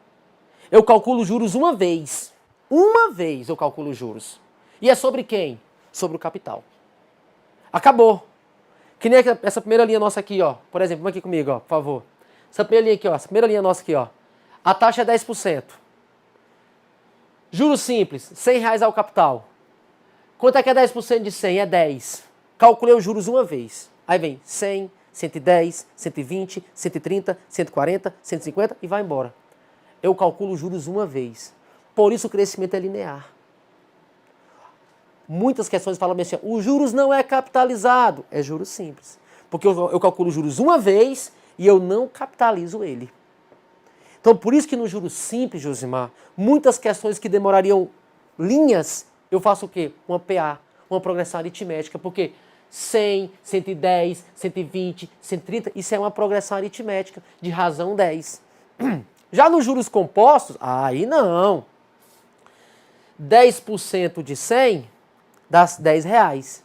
eu calculo juros uma vez. Uma vez eu calculo juros. E é sobre quem? Sobre o capital. Acabou. Que nem essa primeira linha nossa aqui, ó. Por exemplo, vem aqui comigo, ó, por favor. Essa primeira linha aqui, ó. Essa primeira linha nossa aqui, ó. A taxa é 10%. Juros simples, R$100 ao capital. Quanto é que é 10% de 100? É 10. Calculei os juros uma vez. Aí vem 100, 110, 120, 130, 140, 150 e vai embora. Eu calculo os juros uma vez. Por isso o crescimento é linear. Muitas questões falam assim, os juros não é capitalizado. É juros simples. Porque eu calculo juros uma vez e eu não capitalizo ele. Então, por isso que no juros simples, Josimar, muitas questões que demorariam linhas, eu faço o quê? Uma PA, uma progressão aritmética. Porque 100, 110, 120, 130, isso é uma progressão aritmética de razão 10. Já nos juros compostos, aí não. 10% de 100 dá R$10.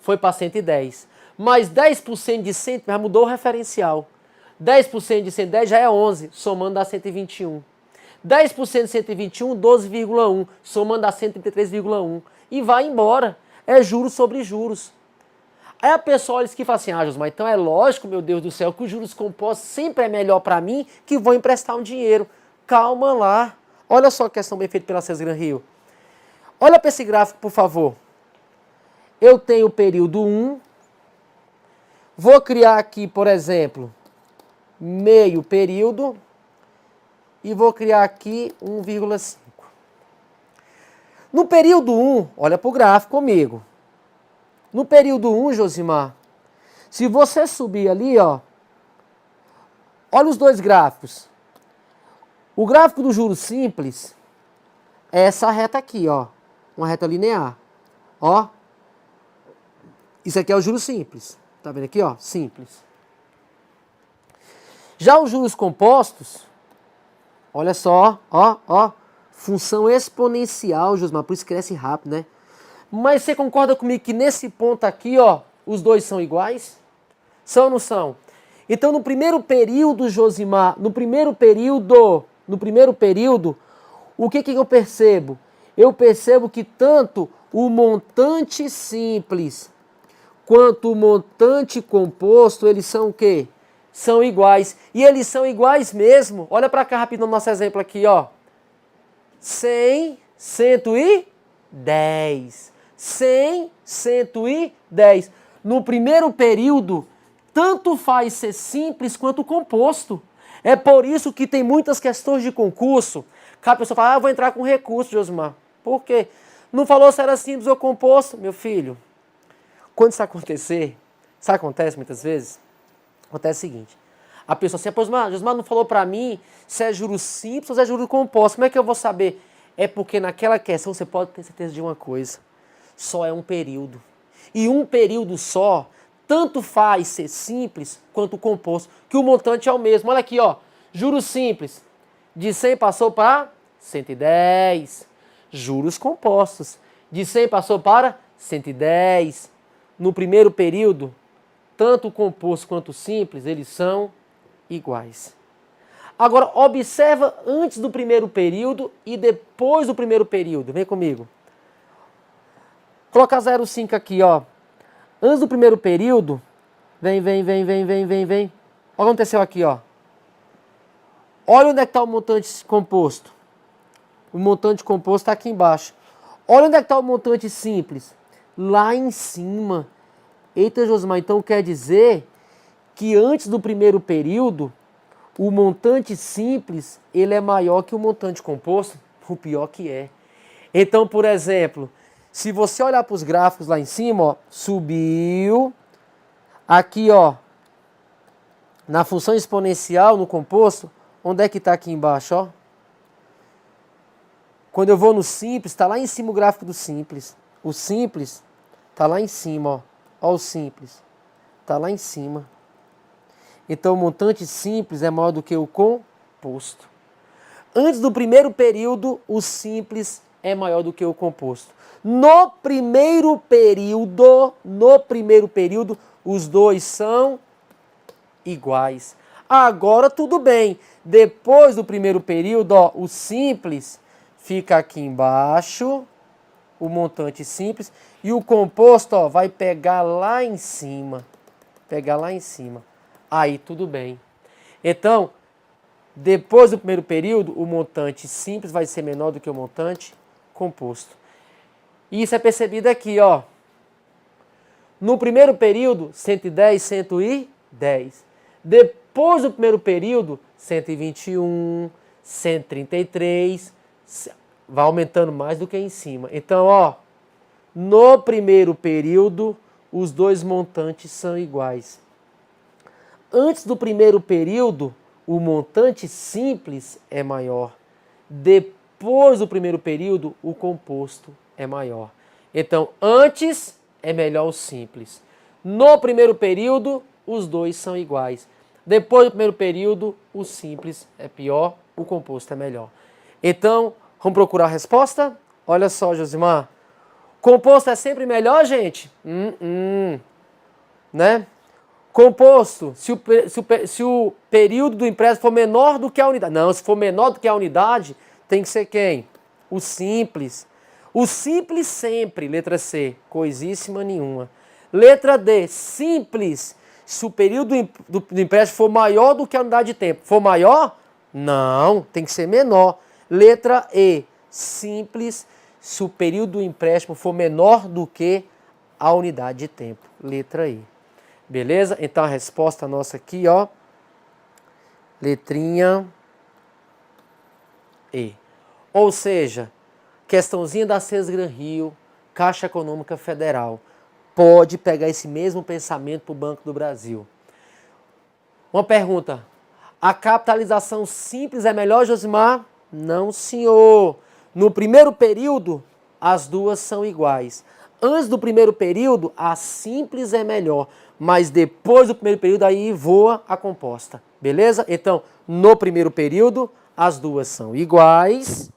Foi para 110. Mais 10% de 100 já mudou o referencial. 10% de 110 já é 11, somando dá 121. 10% de 121, 12,1, somando dá 133,1. E vai embora. É juros sobre juros. Aí a pessoa olha aqui e fala assim, Josmar, então é lógico, meu Deus do céu, que os juros compostos sempre é melhor para mim que vou emprestar um dinheiro. Calma lá. Olha só a questão bem feita pela César Gran Rio. Olha para esse gráfico, por favor. Eu tenho o período 1. Vou criar aqui, por exemplo, meio período. E vou criar aqui 1,5. No período 1, olha para o gráfico comigo. No período 1, Josimar, se você subir ali, ó, olha os dois gráficos. O gráfico do juros simples é essa reta aqui, ó. Uma reta linear. Ó. Isso aqui é o juros simples. Tá vendo aqui, ó? Simples. Já os juros compostos, olha só, ó, função exponencial, Josmar, por isso cresce rápido, né? Mas você concorda comigo que nesse ponto aqui, ó, os dois são iguais? São ou não são? Então, no primeiro período, Josimar, no primeiro período, o que eu percebo? Eu percebo que tanto o montante simples quanto o montante composto, eles são o quê? São iguais. E eles são iguais mesmo. Olha para cá rapidinho no nosso exemplo aqui, ó. 100, 110. 100, 110. No primeiro período, tanto faz ser simples quanto composto. É por isso que tem muitas questões de concurso. Cada pessoa fala, eu vou entrar com recurso, Josmar. Por quê? Não falou se era simples ou composto, meu filho. Quando isso acontecer, isso acontece muitas vezes, acontece o seguinte. A pessoa assim, Josmar não falou para mim se é juro simples ou se é juro composto. Como é que eu vou saber? É porque naquela questão você pode ter certeza de uma coisa. Só é um período. E um período só, tanto faz ser simples quanto composto, que o montante é o mesmo. Olha aqui, ó. Juros simples. De 100 passou para 110. Juros compostos. De 100 passou para 110. No primeiro período, tanto o composto quanto o simples, eles são iguais. Agora, observa antes do primeiro período e depois do primeiro período. Vem comigo. Coloca 0,5 aqui, ó. Antes do primeiro período, vem. Olha o que aconteceu aqui, ó. Olha onde é que está o montante composto. O montante composto está aqui embaixo. Olha onde é que está o montante simples. Lá em cima. Eita, Josimar, então quer dizer que antes do primeiro período, o montante simples, ele é maior que o montante composto? O pior que é. Então, por exemplo, se você olhar para os gráficos lá em cima, ó, subiu. Aqui, ó, na função exponencial, no composto, onde é que está aqui embaixo, ó? Quando eu vou no simples, está lá em cima o gráfico do simples. O simples está lá em cima, ó. Ó o simples. Está lá em cima. Então, o montante simples é maior do que o composto. Antes do primeiro período, o simples é maior do que o composto. No primeiro período, os dois são iguais. Agora, tudo bem. Depois do primeiro período, ó, o simples fica aqui embaixo, o montante simples, e o composto, ó, vai pegar lá em cima. Aí tudo bem. Então, depois do primeiro período, o montante simples vai ser menor do que o montante composto. E isso é percebido aqui, ó. No primeiro período, 110, 110. Depois do primeiro período, 121, 133, vai aumentando mais do que em cima. Então, ó, no primeiro período, os dois montantes são iguais. Antes do primeiro período, o montante simples é maior. Depois do primeiro período, o composto é maior. Então, antes é melhor o simples. No primeiro período, os dois são iguais. Depois do primeiro período, o simples é pior, o composto é melhor. Então, vamos procurar a resposta? Olha só, Josimar. Composto é sempre melhor, gente? Né? Composto, se o período do empréstimo for menor do que a unidade. Não, se for menor do que a unidade, tem que ser quem? O simples. O simples sempre, letra C, coisíssima nenhuma. Letra D, simples, se o período do empréstimo for maior do que a unidade de tempo. For maior? Não, tem que ser menor. Letra E, simples, se o período do empréstimo for menor do que a unidade de tempo. Letra E. Beleza? Então a resposta nossa aqui, ó, letrinha E. Ou seja, questãozinha da Cesgran Rio, Caixa Econômica Federal, pode pegar esse mesmo pensamento para o Banco do Brasil. Uma pergunta, a capitalização simples é melhor, Josimar? Não, senhor. No primeiro período, as duas são iguais. Antes do primeiro período, a simples é melhor. mas depois do primeiro período aí voa a composta, beleza? Então, no primeiro período, as duas são iguais.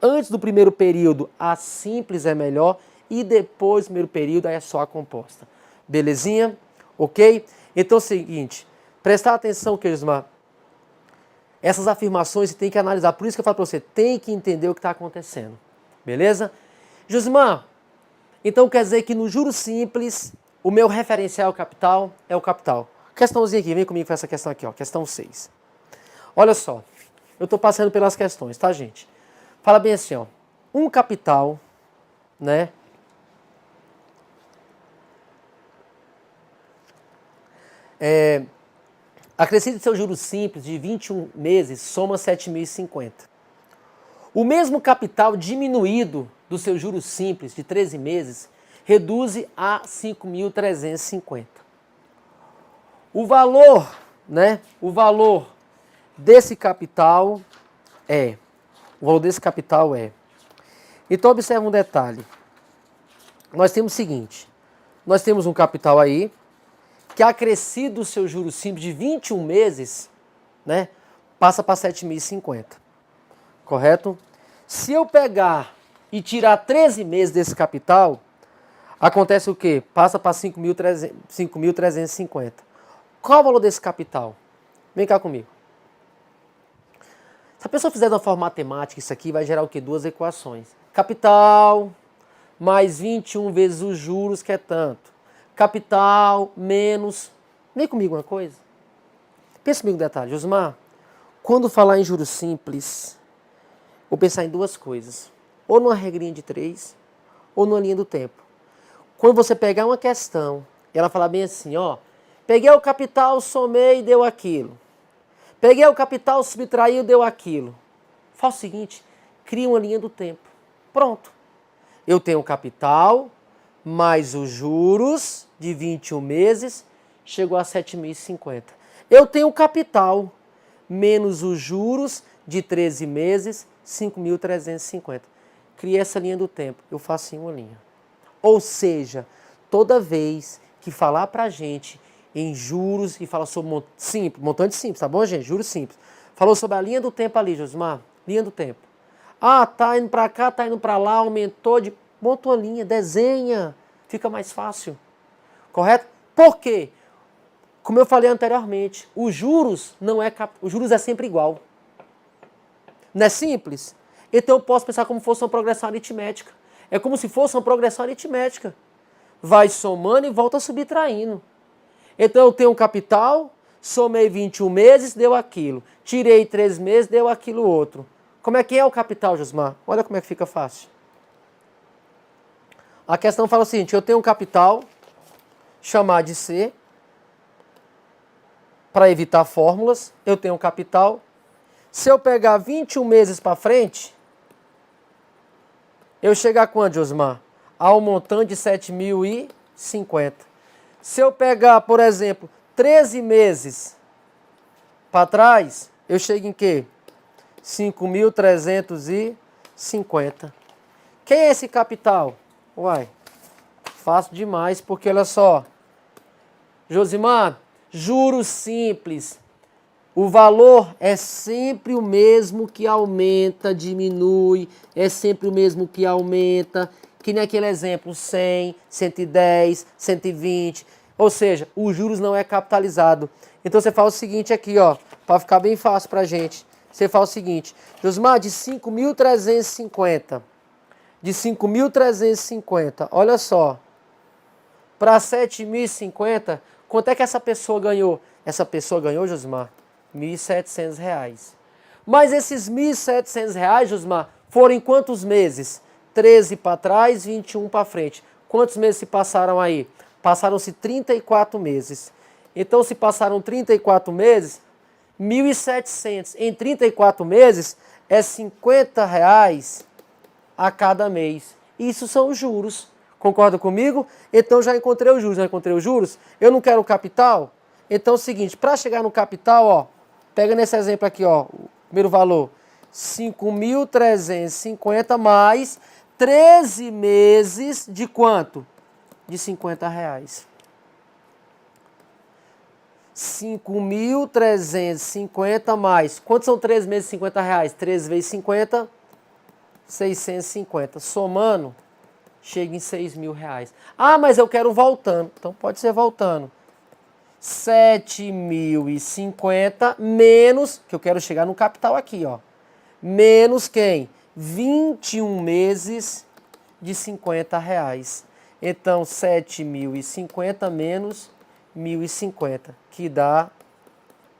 Antes do primeiro período, a simples é melhor e depois do primeiro período, aí é só a composta. Belezinha? Ok? Então é o seguinte, prestar atenção, Gismar, essas afirmações você tem que analisar. Por isso que eu falo para você, tem que entender o que está acontecendo. Beleza? Gismar, então quer dizer que no juros simples, o meu referencial capital é o capital. Questãozinha aqui, vem comigo com essa questão aqui, ó, questão 6. Olha só, eu estou passando pelas questões, tá, gente? Fala bem assim, ó, um capital, né? Acrescido de seu juros simples de 21 meses, soma 7.050. O mesmo capital diminuído do seu juros simples de 13 meses reduz a 5.350. O valor, né? O valor desse capital é. Então observa um detalhe. Nós temos o seguinte. Nós temos um capital aí que acrescido o seu juros simples de 21 meses, né? Passa para 7.050. Correto? Se eu pegar e tirar 13 meses desse capital, acontece o quê? Passa para 5.350. Qual o valor desse capital? Vem cá comigo. Se a pessoa fizer de uma forma matemática, isso aqui vai gerar o quê? Duas equações. Capital mais 21 vezes os juros, que é tanto. Capital menos... Vem comigo uma coisa. Pensa comigo um detalhe. Josmar, quando falar em juros simples, vou pensar em duas coisas. Ou numa regrinha de 3, ou numa linha do tempo. Quando você pegar uma questão, e ela falar bem assim, ó, peguei o capital, somei e deu aquilo. Peguei o capital, subtraiu, deu aquilo. Faz o seguinte, cria uma linha do tempo. Pronto. Eu tenho o capital, mais os juros de 21 meses, chegou a 7.050. Eu tenho o capital, menos os juros de 13 meses, 5.350. Cria essa linha do tempo. Eu faço em uma linha. Ou seja, toda vez que falar pra gente em juros e falar sobre montante simples, tá bom, gente? Juros simples. Falou sobre a linha do tempo ali, Josmar. Linha do tempo. Ah, tá indo pra cá, tá indo pra lá, aumentou de... Monta uma linha, desenha. Fica mais fácil. Correto? Por quê? Como eu falei anteriormente, os juros é sempre igual. Não é simples? Então eu posso pensar como se fosse uma progressão aritmética. É como se fosse uma progressão aritmética. Vai somando e volta subtraindo. Então eu tenho um capital, somei 21 meses, deu aquilo. Tirei 3 meses, deu aquilo outro. Como é que é o capital, Josmar? Olha como é que fica fácil. A questão fala o seguinte, eu tenho um capital, chamar de C, para evitar fórmulas, eu tenho um capital. Se eu pegar 21 meses para frente, eu chego a quanto, Josmar? Ao montante de 7.050. Se eu pegar, por exemplo, 13 meses para trás, eu chego em quê? 5.350. Quem é esse capital? Uai, fácil demais, porque olha só. Josimar, juros simples. O valor é sempre o mesmo que aumenta, diminui, é sempre o mesmo que aumenta, que nem aquele exemplo, 100, 110, 120, ou seja, os juros não é capitalizado. Então você faz o seguinte aqui, ó, para ficar bem fácil para a gente. Você faz o seguinte, Josmar, de 5.350, olha só, para 7.050, quanto é que essa pessoa ganhou? Essa pessoa ganhou, Josmar, R$1.700. Mas esses R$1.700, Josmar, foram em quantos meses? 13 para trás, 21 para frente. Quantos meses se passaram aí? Passaram-se 34 meses. Então, se passaram 34 meses, 1.700 em 34 meses é R$50 a cada mês. Isso são os juros. Concorda comigo? Então, já encontrei os juros. Eu não quero o capital? Então é o seguinte, para chegar no capital, ó, pega nesse exemplo aqui, ó, o primeiro valor, 5.350 mais 13 meses de quanto? De R$50. 5.350 mais. Quantos são 3 meses de R$50? 3 vezes 50, 650. Somando, chega em R$6.000. Ah, mas eu quero voltando. Então pode ser voltando. 7.050 menos, que eu quero chegar no capital aqui, ó. Menos quem? 21 meses de R$50. Então, 7.050 menos 1.050, que dá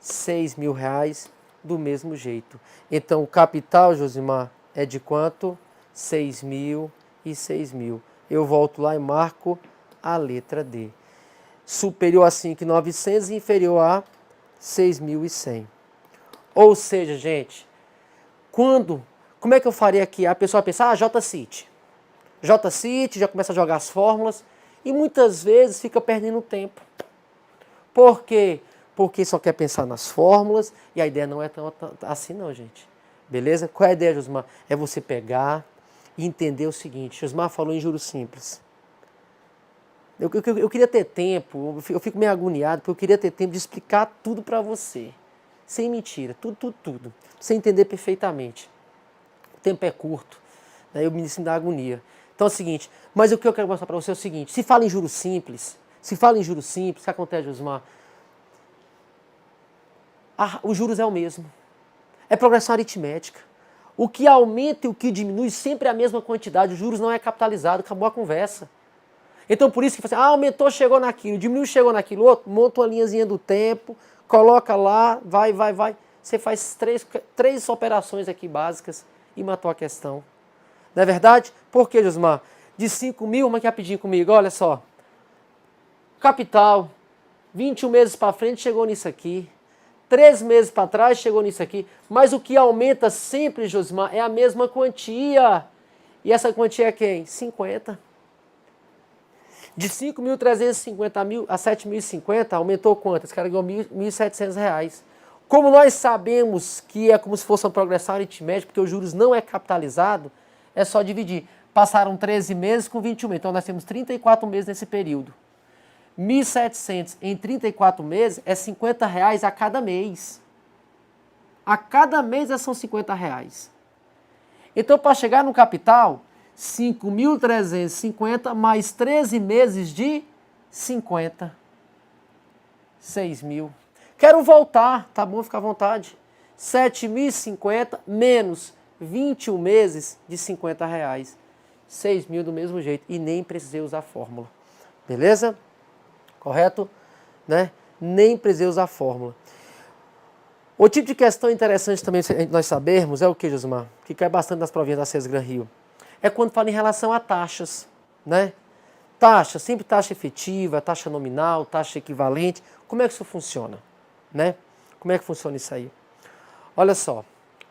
R$6.000 do mesmo jeito. Então, o capital, Josimar, é de quanto? 6.000 e 6.000. Eu volto lá e marco a letra D. Superior a 5.900 e inferior a 6.100. Ou seja, gente, como é que eu faria aqui? A pessoa pensa, JCit. JCit, já começa a jogar as fórmulas e muitas vezes fica perdendo tempo. Por quê? Porque só quer pensar nas fórmulas e a ideia não é tão assim não, gente. Beleza? Qual é a ideia, Josmar? É você pegar e entender o seguinte. Josmar falou em juros simples. Eu queria ter tempo, eu fico meio agoniado, porque eu queria ter tempo de explicar tudo para você. Sem mentira, tudo. Sem entender perfeitamente. O tempo é curto, né? Eu me sinto da agonia. Então é o seguinte, mas o que eu quero mostrar para você é o seguinte, se fala em juros simples, o que acontece, Josmar? Os juros é o mesmo. É progressão aritmética. O que aumenta e o que diminui sempre é a mesma quantidade, os juros não é capitalizado, acabou a conversa. Então por isso que você, aumentou, chegou naquilo, diminuiu, chegou naquilo outro, monta uma linhazinha do tempo, coloca lá, vai. Você faz três operações aqui básicas e matou a questão. Não é verdade? Por que, Josmar? De 5.000, mas que rapidinho comigo, olha só. Capital, 21 meses para frente chegou nisso aqui. 3 meses para trás chegou nisso aqui. Mas o que aumenta sempre, Josmar, é a mesma quantia. E essa quantia é quem? 50. De 5.350 a 7.050, aumentou quanto? Esse cara ganhou R$1.700. Como nós sabemos que é como se fosse uma progressão aritmética, porque os juros não é capitalizado, é só dividir. Passaram 13 meses com 21 meses, então nós temos 34 meses nesse período. 1.700 em 34 meses é R$50 a cada mês. A cada mês são R$50. Então, para chegar no capital, 5.350 mais 13 meses de 50. 6.000. Quero voltar, tá bom? Fica à vontade. 7.050 menos 21 meses de R$50. 6.000 do mesmo jeito. E nem precisei usar a fórmula. Beleza? Correto? Né? Nem precisei usar a fórmula. O tipo de questão interessante também nós sabermos é o que, Josmar? Que cai bastante nas provinhas da CES Gran Rio. É quando fala em relação a taxas, né? Taxa, sempre taxa efetiva, taxa nominal, taxa equivalente. Como é que isso funciona, né? Como é que funciona isso aí? Olha só,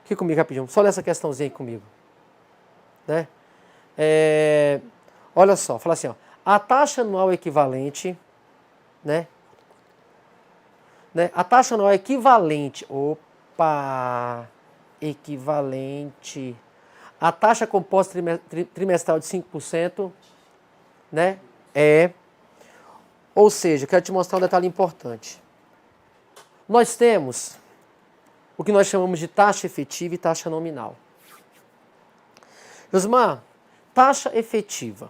aqui comigo rapidinho, só olha essa questãozinha aí comigo, né? Olha só, fala assim, ó, a taxa anual equivalente, né? A taxa anual equivalente, equivalente. A taxa composta trimestral de 5%, né? Ou seja, quero te mostrar um detalhe importante. Nós temos o que nós chamamos de taxa efetiva e taxa nominal. Josmar, taxa efetiva.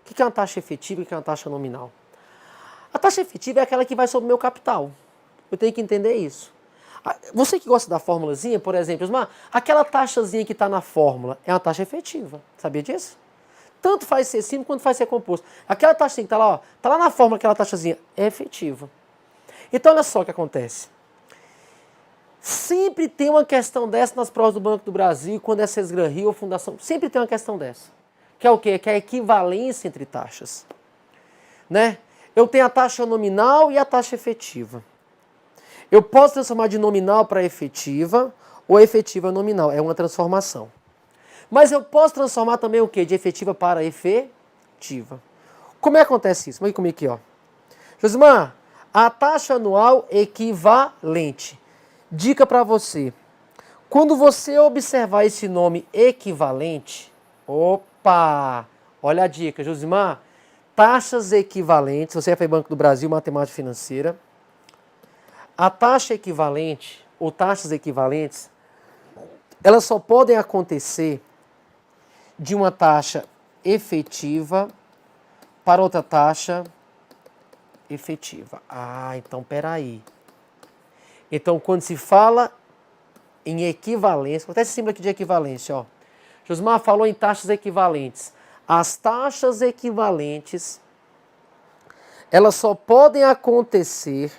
O que é uma taxa efetiva e o que é uma taxa nominal? A taxa efetiva é aquela que vai sobre o meu capital. Eu tenho que entender isso. Você que gosta da formulazinha, por exemplo, aquela taxazinha que está na fórmula é uma taxa efetiva. Sabia disso? Tanto faz ser simples quanto faz ser composto. Aquela taxazinha que está lá, ó, está lá na fórmula, aquela taxazinha é efetiva. Então, olha só o que acontece. Sempre tem uma questão dessa nas provas do Banco do Brasil, quando é CES Gran Rio ou Fundação. Sempre tem uma questão dessa. Que é o quê? Que é a equivalência entre taxas. Né? Eu tenho a taxa nominal e a taxa efetiva. Eu posso transformar de nominal para efetiva ou efetiva nominal. É uma transformação. Mas eu posso transformar também o quê? De efetiva para efetiva. Como é que acontece isso? Vem comigo aqui, ó. Josimar, a taxa anual equivalente. Dica para você. Quando você observar esse nome equivalente, olha a dica, Josimar. Taxas equivalentes, você é Banco do Brasil, matemática financeira. A taxa equivalente, ou taxas equivalentes, elas só podem acontecer de uma taxa efetiva para outra taxa efetiva. Ah, então peraí. Então, quando se fala em equivalência, vou até esse símbolo aqui de equivalência, ó. Josmar falou em taxas equivalentes. As taxas equivalentes, elas só podem acontecer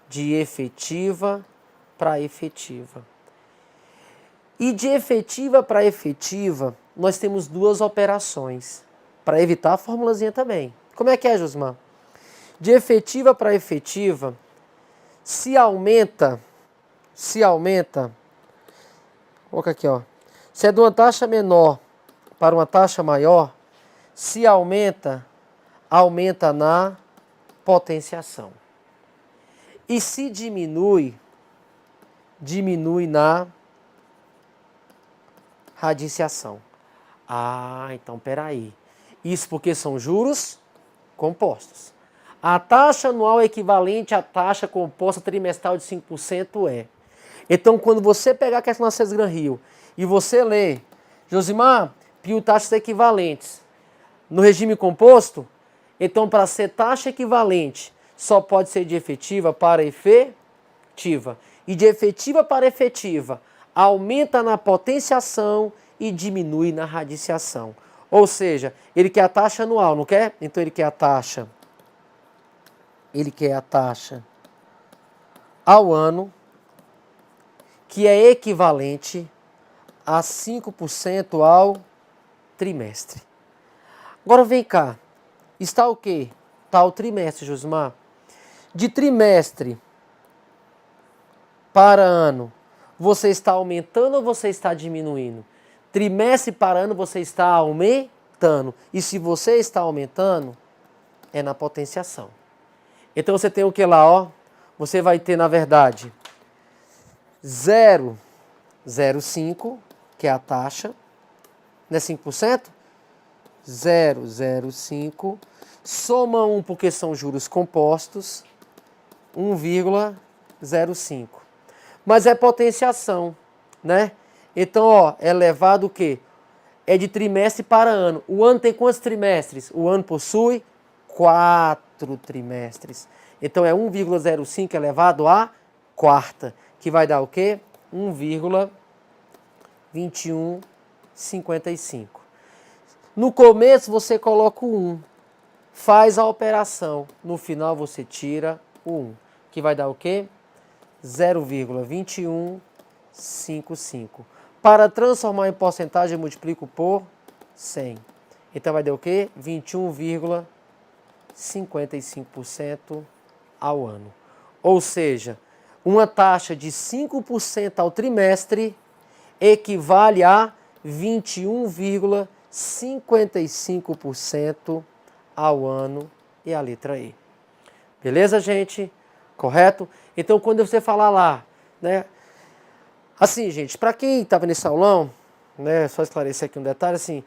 de efetiva para efetiva. E de efetiva para efetiva, nós temos duas operações, para evitar a formulazinha também. Como é que é, Josmar? De efetiva para efetiva, se aumenta, vou colocar aqui, ó. Se é de uma taxa menor para uma taxa maior, se aumenta na potenciação. E se diminui na radiciação. Ah, então peraí. Isso porque são juros compostos. A taxa anual é equivalente à taxa composta trimestral de 5% é. Então, quando você pegar a questão da Cesgran Rio e você ler, Josimar, pio taxas equivalentes no regime composto, então para ser taxa equivalente só pode ser de efetiva para efetiva. E de efetiva para efetiva aumenta na potenciação e diminui na radiciação. Ou seja, ele quer a taxa anual, não quer? Então ele quer a taxa ao ano, que é equivalente a 5% ao trimestre. Agora vem cá, está o quê? Está o trimestre, Josmar. De trimestre para ano, você está aumentando ou você está diminuindo? Trimestre para ano você está aumentando. E se você está aumentando, é na potenciação. Então você tem o que lá, ó? Você vai ter, na verdade, 0,05, que é a taxa, não é 5%? 0,05, soma 1 porque são juros compostos, 1,05. Mas é potenciação, né? Então, ó, é elevado o quê? É de trimestre para ano. O ano tem quantos trimestres? O ano possui 4 trimestres. Então, é 1,05 elevado à quarta, que vai dar o quê? 1,2155. No começo, você coloca o 1, faz a operação. No final, você tira o 1, que vai dar o quê? 0,2155. Para transformar em porcentagem, eu multiplico por 100. Então vai dar o quê? 21,55% ao ano. Ou seja, uma taxa de 5% ao trimestre equivale a 21,55% ao ano, e a letra E. Beleza, gente? Correto? Então, quando você falar lá, né? Assim, gente, para quem estava nesse aulão, né? Só esclarecer aqui um detalhe, assim,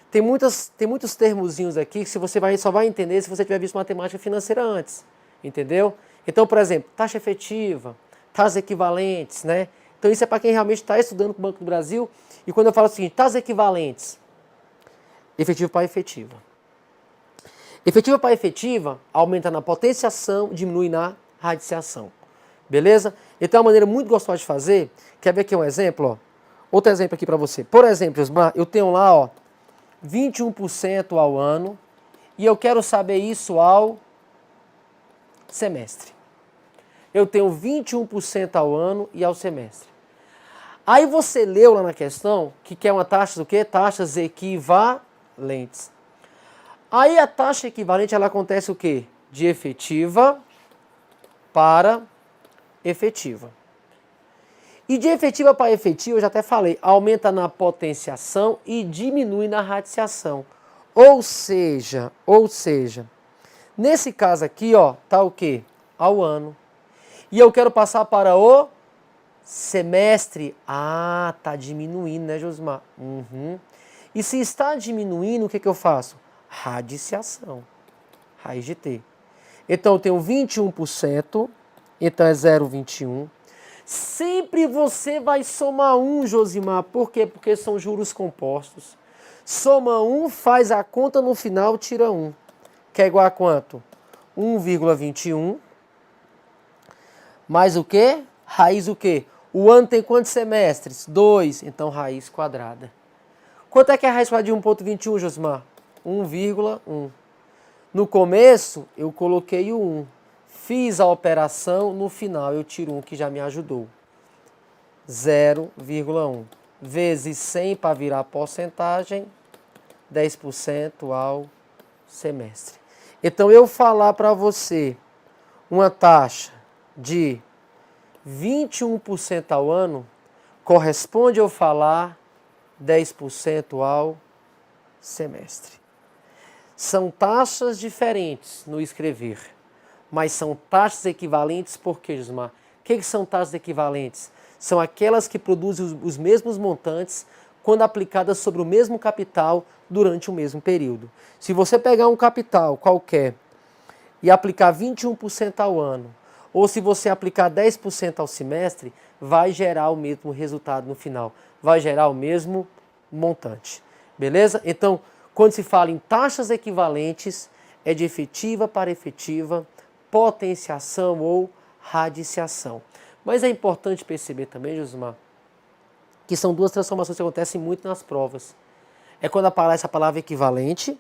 tem muitos termozinhos aqui que só vai entender se você tiver visto matemática financeira antes, entendeu? Então, por exemplo, taxa efetiva, taxas equivalentes, né? Então, isso é para quem realmente está estudando com o Banco do Brasil. E quando eu falo o seguinte, taxas equivalentes, efetiva para efetiva. Efetiva para efetiva aumenta na potenciação, diminui na radiciação. Beleza? Então é uma maneira muito gostosa de fazer. Quer ver aqui um exemplo? Ó? Outro exemplo aqui para você. Por exemplo, eu tenho lá, ó, 21% ao ano e eu quero saber isso ao semestre. Eu tenho 21% ao ano e ao semestre. Aí você leu lá na questão que quer uma taxa do quê? Taxas equivalentes. Aí a taxa equivalente, ela acontece o quê? De efetiva para efetiva. E de efetiva para efetiva, eu já até falei, aumenta na potenciação e diminui na radiciação. Ou seja, nesse caso aqui, ó, tá o quê? Ao ano. E eu quero passar para o semestre. Ah, tá diminuindo, né, Josmar? Uhum. E se está diminuindo, o que eu faço? Radiciação. Raiz de T. Então eu tenho 21%, então é 0,21. Sempre você vai somar 1, Josimar. Por quê? Porque são juros compostos. Soma 1, faz a conta no final, tira 1. Que é igual a quanto? 1,21. Mais o quê? Raiz o quê? O ano tem quantos semestres? 2. Então, raiz quadrada. Quanto é que é a raiz quadrada de 1,21, Josimar? 1,1. No começo, eu coloquei o 1. Fiz a operação, no final eu tiro 1, que já me ajudou. 0,1. Vezes 100 para virar porcentagem, 10% ao semestre. Então, eu falar para você uma taxa de 21% ao ano, corresponde eu falar 10% ao semestre. São taxas diferentes no escrever, mas são taxas equivalentes por quê, Gismar? O que são taxas equivalentes? São aquelas que produzem os mesmos montantes quando aplicadas sobre o mesmo capital durante o mesmo período. Se você pegar um capital qualquer e aplicar 21% ao ano, ou se você aplicar 10% ao semestre, vai gerar o mesmo resultado no final, vai gerar o mesmo montante. Beleza? Então, quando se fala em taxas equivalentes, é de efetiva para efetiva, potenciação ou radiciação. Mas é importante perceber também, Josimar, que são duas transformações que acontecem muito nas provas. É quando aparece a palavra equivalente,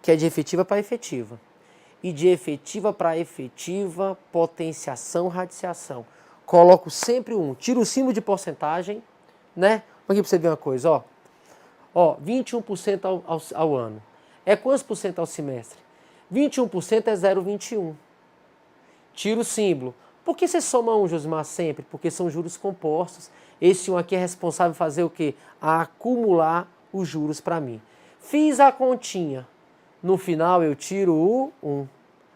que é de efetiva para efetiva. E de efetiva para efetiva, potenciação, radiciação. Coloco sempre um, tiro o símbolo de porcentagem, né? Aqui para você ver uma coisa, ó. Ó, 21% ao ano. É quantos por cento ao semestre? 21% é 0,21. Tira o símbolo. Por que você soma 1, Josimar, sempre? Porque são juros compostos. Esse 1 aqui é responsável por fazer o quê? A acumular os juros para mim. Fiz a continha. No final eu tiro o 1.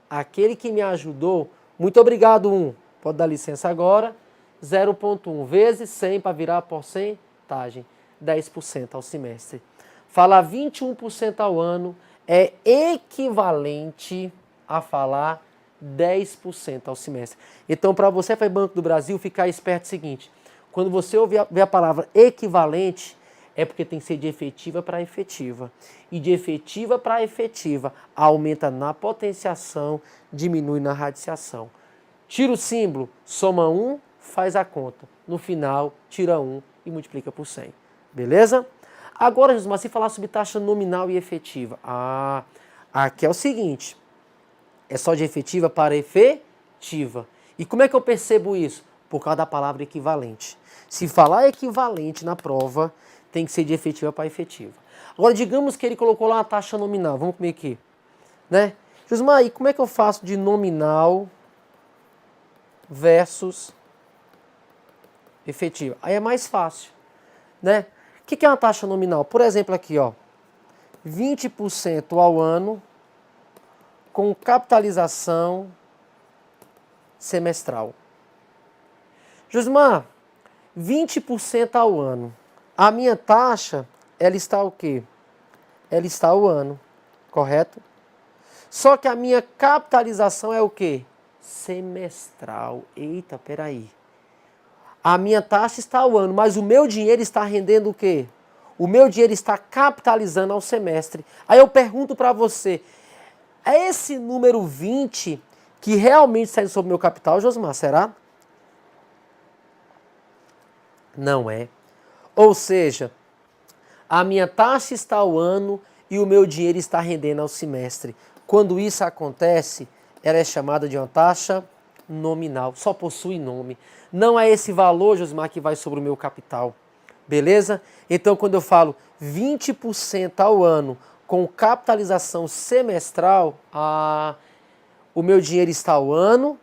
Aquele que me ajudou, muito obrigado 1. Pode dar licença agora. 0,1 vezes 100 para virar a porcentagem. 10% ao semestre. Falar 21% ao ano é equivalente a falar 10% ao semestre. Então, para você, para o Banco do Brasil, ficar esperto é o seguinte: quando você ouvir a palavra equivalente, é porque tem que ser de efetiva para efetiva. E de efetiva para efetiva, aumenta na potenciação, diminui na radiciação. Tira o símbolo, soma 1, faz a conta. No final, tira 1 e multiplica por 100. Beleza? Agora, Josimar, se falar sobre taxa nominal e efetiva. Aqui é o seguinte. É só de efetiva para efetiva. E como é que eu percebo isso? Por causa da palavra equivalente. Se falar equivalente na prova, tem que ser de efetiva para efetiva. Agora, digamos que ele colocou lá a taxa nominal. Vamos comer aqui. Né? Josimar, e como é que eu faço de nominal versus efetiva? Aí é mais fácil. Né? O que é uma taxa nominal? Por exemplo, aqui, ó, 20% ao ano com capitalização semestral. Josimar, 20% ao ano. A minha taxa, ela está o quê? Ela está ao ano, correto? Só que a minha capitalização é o quê? Semestral. Eita, peraí. A minha taxa está ao ano, mas o meu dinheiro está rendendo o quê? O meu dinheiro está capitalizando ao semestre. Aí eu pergunto para você, é esse número 20 que realmente está sobre o meu capital, Josimar, será? Não é. Ou seja, a minha taxa está ao ano e o meu dinheiro está rendendo ao semestre. Quando isso acontece, ela é chamada de uma taxa nominal, só possui nome. Não é esse valor, Josimar, que vai sobre o meu capital. Beleza? Então, quando eu falo 20% ao ano com capitalização semestral, o meu dinheiro está ao ano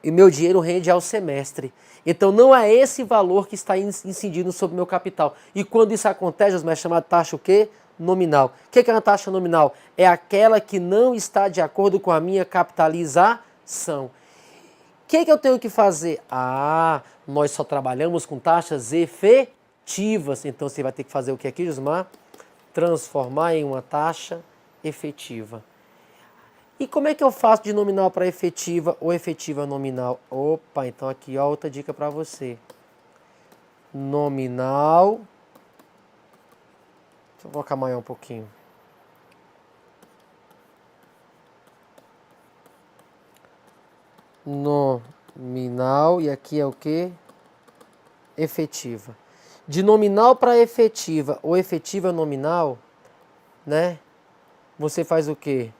e meu dinheiro rende ao semestre. Então, não é esse valor que está incidindo sobre o meu capital. E quando isso acontece, Josimar, é chamada taxa o quê? Nominal. O que é uma taxa nominal? É aquela que não está de acordo com a minha capitalização. O que eu tenho que fazer? Nós só trabalhamos com taxas efetivas. Então, você vai ter que fazer o que aqui, Josimar? Transformar em uma taxa efetiva. E como é que eu faço de nominal para efetiva ou efetiva nominal? Opa, então aqui ó, outra dica para você. Nominal. Deixa eu colocar maior um pouquinho. Nominal, e aqui é o que? Efetiva. De nominal para efetiva ou efetiva nominal, né? Você faz o quê?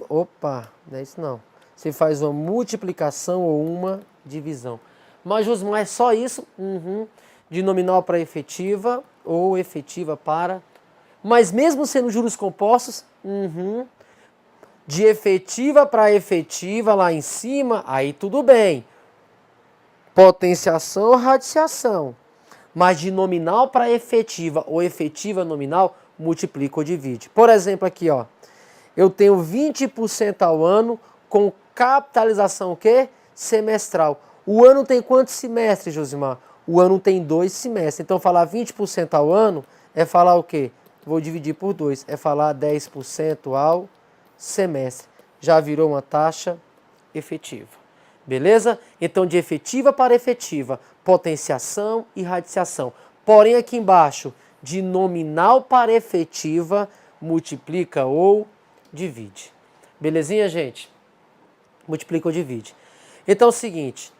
Opa, não é isso não. Você faz uma multiplicação ou uma divisão. Mas, Josmar, é só isso? Uhum. De nominal para efetiva ou efetiva para... Mas mesmo sendo juros compostos, uhum. De efetiva para efetiva lá em cima, aí tudo bem. Potenciação ou radiciação. Mas de nominal para efetiva ou efetiva nominal, multiplica ou divide. Por exemplo, aqui, ó. Eu tenho 20% ao ano com capitalização o quê? Semestral. O ano tem quantos semestres, Josimar? O ano tem 2 semestres. Então, falar 20% ao ano é falar o quê? Vou dividir por 2. É falar 10% ao semestre. Já virou uma taxa efetiva. Beleza? Então, de efetiva para efetiva, potenciação e radiciação. Porém, aqui embaixo, de nominal para efetiva, multiplica ou divide. Belezinha, gente? Multiplica ou divide. Então é o seguinte,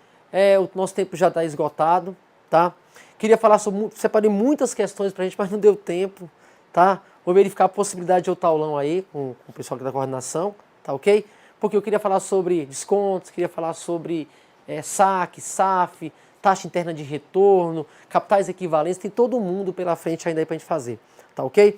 o nosso tempo já está esgotado, tá? Queria falar sobre, separei muitas questões pra gente, mas não deu tempo, tá? Vou verificar a possibilidade de outro aulão aí com o pessoal aqui da coordenação, tá ok? Porque eu queria falar sobre descontos, queria falar sobre saque, SAF, taxa interna de retorno, capitais equivalentes, tem todo mundo pela frente ainda aí pra gente fazer, tá ok?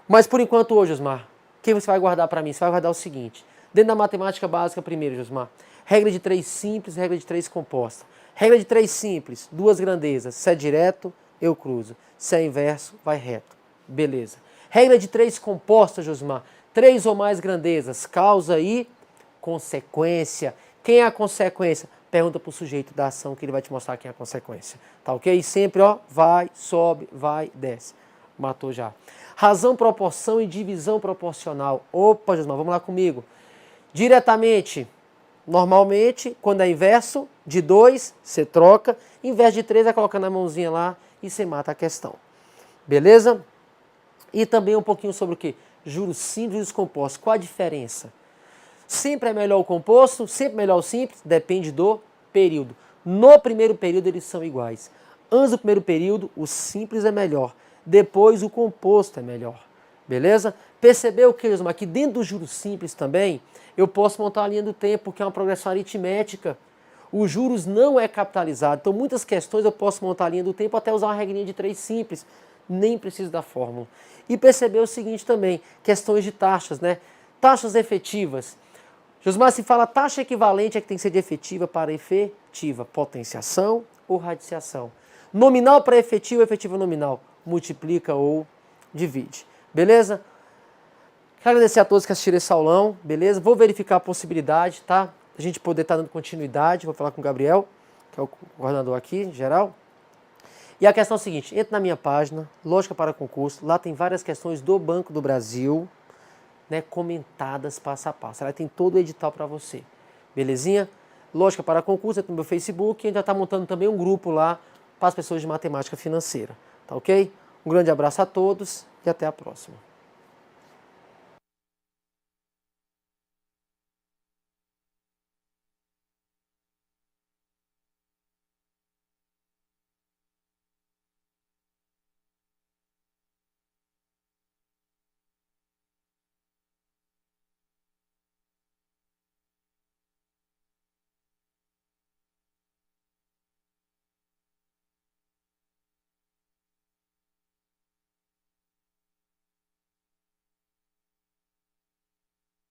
Mas por enquanto hoje, Osmar, o que você vai guardar para mim? Você vai guardar o seguinte, dentro da matemática básica primeiro, Josmar, regra de 3 simples, regra de 3 composta. Regra de 3 simples, 2 grandezas, se é direto, eu cruzo, se é inverso, vai reto. Beleza. Regra de 3 composta, Josmar, 3 ou mais grandezas, causa e consequência. Quem é a consequência? Pergunta para o sujeito da ação que ele vai te mostrar quem é a consequência. Tá ok? E sempre, ó, vai, sobe, vai, desce. Matou já. Razão, proporção e divisão proporcional. Opa, Josmar, vamos lá comigo. Diretamente, normalmente, quando é inverso, de 2, você troca. Inverso de 3, vai colocando a mãozinha lá e você mata a questão. Beleza? E também um pouquinho sobre o quê? Juros simples e juros compostos. Qual a diferença? Sempre é melhor o composto, sempre melhor o simples, depende do período. No primeiro período eles são iguais. Antes do primeiro período, o simples é melhor. Depois o composto é melhor. Beleza? Percebeu que, Josmar, que dentro do juros simples também, eu posso montar a linha do tempo, que é uma progressão aritmética. Os juros não é capitalizado. Então, muitas questões eu posso montar a linha do tempo até usar uma regrinha de 3 simples. Nem preciso da fórmula. E percebeu o seguinte também, questões de taxas, né? Taxas efetivas. Josmar, se fala taxa equivalente é que tem que ser de efetiva para efetiva. Potenciação ou radiciação. Nominal para efetiva, efetiva nominal. Multiplica ou divide. Beleza? Quero agradecer a todos que assistiram esse aulão, beleza? Vou verificar a possibilidade, tá? A gente poder estar dando continuidade. Vou falar com o Gabriel, que é o coordenador aqui, geral. E a questão é a seguinte, entra na minha página, Lógica para Concurso, lá tem várias questões do Banco do Brasil, né, comentadas passo a passo. Ela tem todo o edital para você, belezinha? Lógica para Concurso, entra no meu Facebook, e a gente já está montando também um grupo lá para as pessoas de matemática financeira, tá ok? Um grande abraço a todos e até a próxima.